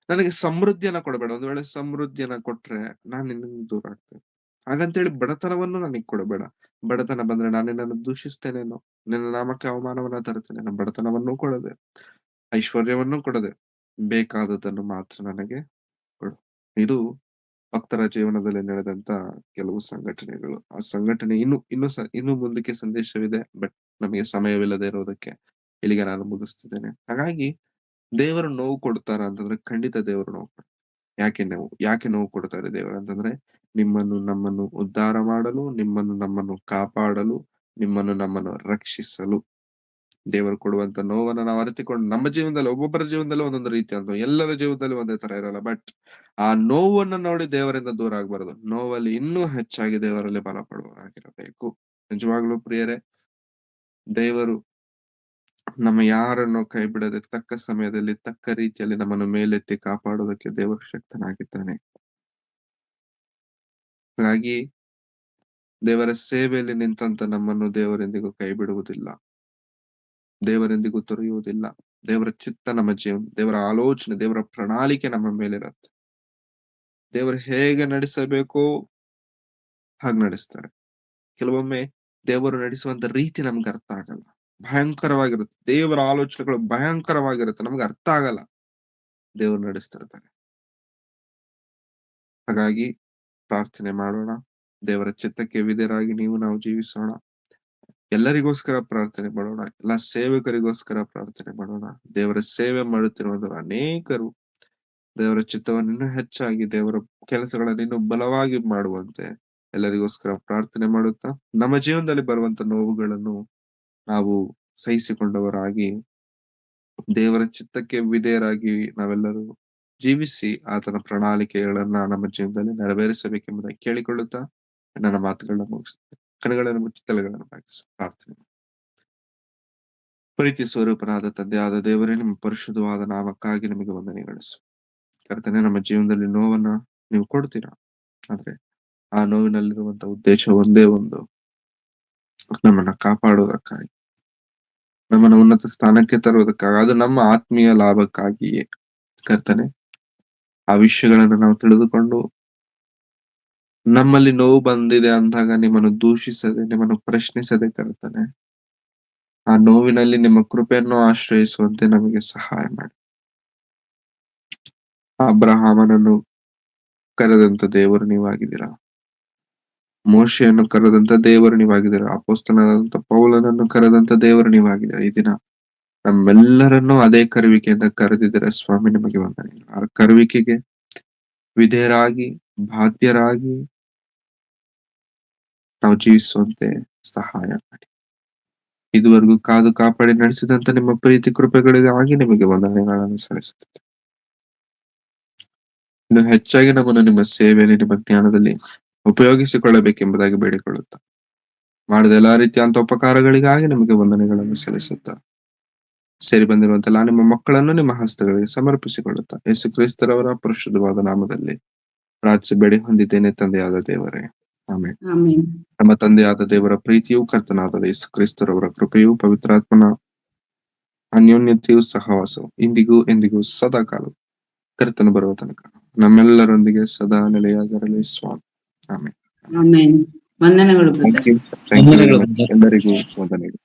[SPEAKER 1] ನನಗೆ ಸಮೃದ್ಧಿಯನ್ನ ಕೊಡಬೇಡ. ಒಂದು ವೇಳೆ ಸಮೃದ್ಧಿಯನ್ನ ಕೊಟ್ರೆ ನಾನ್ ನಿನ್ನಿಂದ ದೂರ ಆಗ್ತೇನೆ. ಹಾಗಂತೇಳಿ ಬಡತನವನ್ನು ನನಗೆ ಕೊಡಬೇಡ. ಬಡತನ ಬಂದ್ರೆ ನಾನು ನಿನ್ನನ್ನು ದೂಷಿಸ್ತೇನೇನೋ, ನಿನ್ನ ನಾಮಕ್ಕೆ ಅವಮಾನವನ್ನ ತರುತ್ತೇನೆ. ಬಡತನವನ್ನೂ ಕೊಡದೆ, ಐಶ್ವರ್ಯವನ್ನೂ ಕೊಡದೆ, ಬೇಕಾದದನ್ನು ಮಾತ್ರ ನನಗೆ ಕೊಡು. ಇದು ಭಕ್ತರ ಜೀವನದಲ್ಲಿ ನಡೆದಂತ ಕೆಲವು ಸಂಘಟನೆಗಳು. ಆ ಸಂಘಟನೆ ಇನ್ನು ಮುಂದಕ್ಕೆ ಸಂದೇಶವಿದೆ, ಬಟ್ ನಮಗೆ ಸಮಯವಿಲ್ಲದೆ ಇರೋದಕ್ಕೆ ಇಲ್ಲಿಗೆ ನಾನು ಮುಗಿಸ್ತಿದ್ದೇನೆ. ಹಾಗಾಗಿ ದೇವರು ನೋವು ಕೊಡ್ತಾರ ಅಂತಂದ್ರೆ ಖಂಡಿತ ದೇವರು ನೋವು ಕೊಡ್ತಾರೆ. ಯಾಕೆ ನೋವು ಕೊಡ್ತಾರೆ ದೇವರು ಅಂತಂದ್ರೆ, ನಮ್ಮನ್ನು ಉದ್ಧಾರ ಮಾಡಲು, ನಮ್ಮನ್ನು ಕಾಪಾಡಲು, ನಮ್ಮನ್ನು ರಕ್ಷಿಸಲು. ದೇವರು ಕೊಡುವಂತ ನೋವನ್ನ ನಾವು ಅರಿತುಕೊಂಡು ನಮ್ಮ ಜೀವನದಲ್ಲಿ ಒಬ್ಬೊಬ್ಬರ ಜೀವನದಲ್ಲಿ ಒಂದೊಂದು ರೀತಿ ಅಂತ, ಎಲ್ಲರ ಜೀವನದಲ್ಲಿ ಒಂದೇ ತರ ಇರಲ್ಲ. ಬಟ್ ಆ ನೋವನ್ನ ನೋಡಿ ದೇವರಿಂದ ದೂರ ಆಗ್ಬಾರ್ದು. ನೋವಲ್ಲಿ ಇನ್ನೂ ಹೆಚ್ಚಾಗಿ ದೇವರಲ್ಲಿ ಬಲ ಪಡುವವರಾಗಿರಬೇಕು. ನಿಜವಾಗ್ಲೂ ಪ್ರಿಯರೇ, ದೇವರು ನಮ್ಮ ಯಾರನ್ನು ಕೈ ಬಿಡದೆ ತಕ್ಕ ಸಮಯದಲ್ಲಿ ತಕ್ಕ ರೀತಿಯಲ್ಲಿ ನಮ್ಮನ್ನು ಮೇಲೆತ್ತಿ ಕಾಪಾಡೋದಕ್ಕೆ ದೇವರು ಶಕ್ತನಾಗಿದ್ದಾನೆ. ಹಾಗಾಗಿ ದೇವರ ಸೇವೆಯಲ್ಲಿ ನಿಂತಂತ ನಮ್ಮನ್ನು ದೇವರೆಂದಿಗೂ ಕೈ ಬಿಡುವುದಿಲ್ಲ, ದೇವರೆಂದಿಗೂ ತೊರೆಯುವುದಿಲ್ಲ. ದೇವರ ಚಿತ್ತ ನಮ್ಮ ಜೀವನ, ದೇವರ ಆಲೋಚನೆ, ದೇವರ ಪ್ರಣಾಳಿಕೆ ನಮ್ಮ ಮೇಲಿರುತ್ತೆ. ದೇವರು ಹೇಗೆ ನಡೆಸಬೇಕೋ ಹಾಗೆ ನಡೆಸ್ತಾರೆ. ಕೆಲವೊಮ್ಮೆ ದೇವರು ನಡೆಸುವಂತ ರೀತಿ ನಮ್ಗೆ ಅರ್ಥ ಆಗಲ್ಲ, ಭಯಂಕರವಾಗಿರುತ್ತೆ. ದೇವರ ಆಲೋಚನೆಗಳು ಭಯಂಕರವಾಗಿರುತ್ತೆ, ನಮ್ಗೆ ಅರ್ಥ ಆಗಲ್ಲ. ದೇವರು ನಡೆಸ್ತಿರ್ತಾರೆ. ಹಾಗಾಗಿ ಪ್ರಾರ್ಥನೆ ಮಾಡೋಣ, ದೇವರ ಚಿತ್ತಕ್ಕೆ ವಿಧೇಯರಾಗಿ ನಾವು ಜೀವಿಸೋಣ. ಎಲ್ಲರಿಗೋಸ್ಕರ ಪ್ರಾರ್ಥನೆ ಮಾಡೋಣ, ಎಲ್ಲ ಸೇವಕರಿಗೋಸ್ಕರ ಪ್ರಾರ್ಥನೆ ಮಾಡೋಣ. ದೇವರ ಸೇವೆ ಮಾಡುತ್ತಿರುವಂತಹ ಅನೇಕರು ದೇವರ ಚಿತ್ತವನ್ನು ಇನ್ನೂ ಹೆಚ್ಚಾಗಿ, ದೇವರ ಕೆಲಸಗಳನ್ನು ಇನ್ನೂ ಬಲವಾಗಿ ಮಾಡುವಂತೆ ಎಲ್ಲರಿಗೋಸ್ಕರ ಪ್ರಾರ್ಥನೆ ಮಾಡುತ್ತಾ, ನಮ್ಮ ಜೀವನದಲ್ಲಿ ಬರುವಂತ ನೋವುಗಳನ್ನು ನಾವು ಸಹಿಸಿಕೊಂಡವರಾಗಿ ದೇವರ ಚಿತ್ತಕ್ಕೆ ವಿಧೇಯರಾಗಿ ನಾವೆಲ್ಲರೂ ಜೀವಿಸಿ ಆತನ ಪ್ರಣಾಳಿಕೆಗಳನ್ನ ನಮ್ಮ ಜೀವನದಲ್ಲಿ ನೆರವೇರಿಸಬೇಕೆಂಬುದಾಗಿ ಕೇಳಿಕೊಳ್ಳುತ್ತಾ ನನ್ನ ಮಾತುಗಳನ್ನ ಮುಗಿಸುತ್ತೆ. ಕಣ್ಣುಗಳನ್ನು ಮುಚ್ಚಿ ತಲೆಗಳನ್ನು ಬಾಗಿಸಿ ಪ್ರಾರ್ಥನೆ. ಪ್ರೀತಿ ಸ್ವರೂಪನಾದ ತಂದೆಯಾದ ದೇವರೇ, ನಿಮ್ಮ ಪರಿಶುದ್ಧವಾದ ನಾಮಕ್ಕಾಗಿ ನಿಮಗೆ ವಂದನೆಗಳು. ಕರ್ತನೆ, ನಮ್ಮ ಜೀವನದಲ್ಲಿ ನೋವನ್ನ ನೀವು ಕೊಡ್ತೀರಾ, ಆದ್ರೆ ಆ ನೋವಿನಲ್ಲಿರುವಂತ ಉದ್ದೇಶ ಒಂದೇ ಒಂದು, ನಮ್ಮನ್ನ ಕಾಪಾಡೋದಕ್ಕಾಗಿ, ನಮ್ಮನ್ನ ಉನ್ನತ ಸ್ಥಾನಕ್ಕೆ ತರುವುದಕ್ಕಾಗಿ, ಅದು ನಮ್ಮ ಆತ್ಮೀಯ ಲಾಭಕ್ಕಾಗಿಯೇ. ಕರ್ತನೆ, ಆ ವಿಷಯಗಳನ್ನು ನಾವು ತಿಳಿದುಕೊಂಡು ನಮ್ಮಲ್ಲಿ ನೋವು ಬಂದಿದೆ ಅಂದಾಗ ನಿಮ್ಮನ್ನು ದೂಷಿಸದೆ, ನಿಮ್ಮನ್ನು ಪ್ರಶ್ನಿಸದೆ ಕರ್ತನೆ, ಆ ನೋವಿನಲ್ಲಿ ನಿಮ್ಮ ಕೃಪೆಯನ್ನು ಆಶ್ರಯಿಸುವಂತೆ ನಮಗೆ ಸಹಾಯ ಮಾಡಿ. ಅಬ್ರಹಾಮನನ್ನು ಕರೆದಂತ ದೇವರು ನೀವಾಗಿದ್ದೀರಾ, ಮೋಶೆಯನ್ನು ಕರೆದಂತ ದೇವರು ನೀವಾಗಿದ್ದೀರಾ, ಅಪೊಸ್ತಲನಾದಂತ ಪೌಲನನ್ನು ಕರೆದಂತ ದೇವರು ನೀವಾಗಿದ್ದೀರಾ. ಈ ದಿನ ನಮ್ಮೆಲ್ಲರನ್ನೂ ಅದೇ ಕರುವಿಕೆಯಿಂದ ಕರೆದಿದ್ದೀರಾ ಸ್ವಾಮಿ, ನಿಮಗೆ ವಂದನೆ. ಆ ಕರುವಿಕೆಗೆ ವಿಧೇಯರಾಗಿ ಬಾಧ್ಯರಾಗಿ ನಾವು ಜೀವಿಸುವಂತೆ ಸಹಾಯ ಮಾಡಿ. ಇದುವರೆಗೂ ಕಾದು ಕಾಪಾಡಿ ನಡೆಸಿದಂತ ನಿಮ್ಮ ಪ್ರೀತಿ ಕೃಪೆಗಳಿಗಾಗಿ ನಿಮಗೆ ವಂದನೆಗಳನ್ನು ಸಲ್ಲಿಸುತ್ತದೆ. ಇನ್ನು ಹೆಚ್ಚಾಗಿ ನಮ್ಮನ್ನು ನಿಮ್ಮ ಸೇವೆಯಲ್ಲಿ, ನಿಮ್ಮ ಜ್ಞಾನದಲ್ಲಿ ಉಪಯೋಗಿಸಿಕೊಳ್ಳಬೇಕೆಂಬುದಾಗಿ ಬೇಡಿಕೊಳ್ಳುತ್ತಾ, ಮಾಡಿದ ಎಲ್ಲಾ ರೀತಿಯಂತ ಉಪಕಾರಗಳಿಗಾಗಿ ನಿಮಗೆ ವಂದನೆಗಳನ್ನು ಸಲ್ಲಿಸುತ್ತಾ, ಸೇರಿ ಬಂದಿರುವಂತೆಲ್ಲ ನಿಮ್ಮ ಮಕ್ಕಳನ್ನು ನಿಮ್ಮ ಹಸ್ತಗಳಿಗೆ ಸಮರ್ಪಿಸಿಕೊಳ್ಳುತ್ತಾ, ಯೇಸು ಕ್ರಿಸ್ತರವರ ಪರಿಶುದ್ಧವಾದ ನಾಮದಲ್ಲಿ ಪ್ರಾರ್ಥಿಸಿ ಬೇಡಿ ಹೊಂದಿದ್ದೇನೆ ತಂದೆಯಾದ ದೇವರೇ, ಆಮೆನ್.
[SPEAKER 2] ಆಮೆನ್.
[SPEAKER 1] ನಮ್ಮ ತಂದೆಯಾದ ದೇವರ ಪ್ರೀತಿಯೂ ಕರ್ತನಾದ ಯೇಸು ಕ್ರಿಸ್ತರವರ ಕೃಪೆಯೂ ಪವಿತ್ರಾತ್ಮನ ಅನ್ಯೋನ್ಯತೆಯೂ ಸಹವಾಸವು ಇಂದಿಗೂ ಎಂದಿಗೂ ಸದಾ ಕಾಲ ಕರ್ತನು ಬರುವ ತನಕ ನಮ್ಮೆಲ್ಲರೊಂದಿಗೆ ಸದಾ ನೆಲೆಯಾಗಿರಲಿ ಸ್ವಾಮಿ. ಆಮೆನ್.
[SPEAKER 2] ಆಮೆನ್. ವಂದನೆಗಳು ಬ್ರದರ್.
[SPEAKER 1] Thank you. ಎಲ್ಲರಿಗೂ ವಂದನೆಗಳು.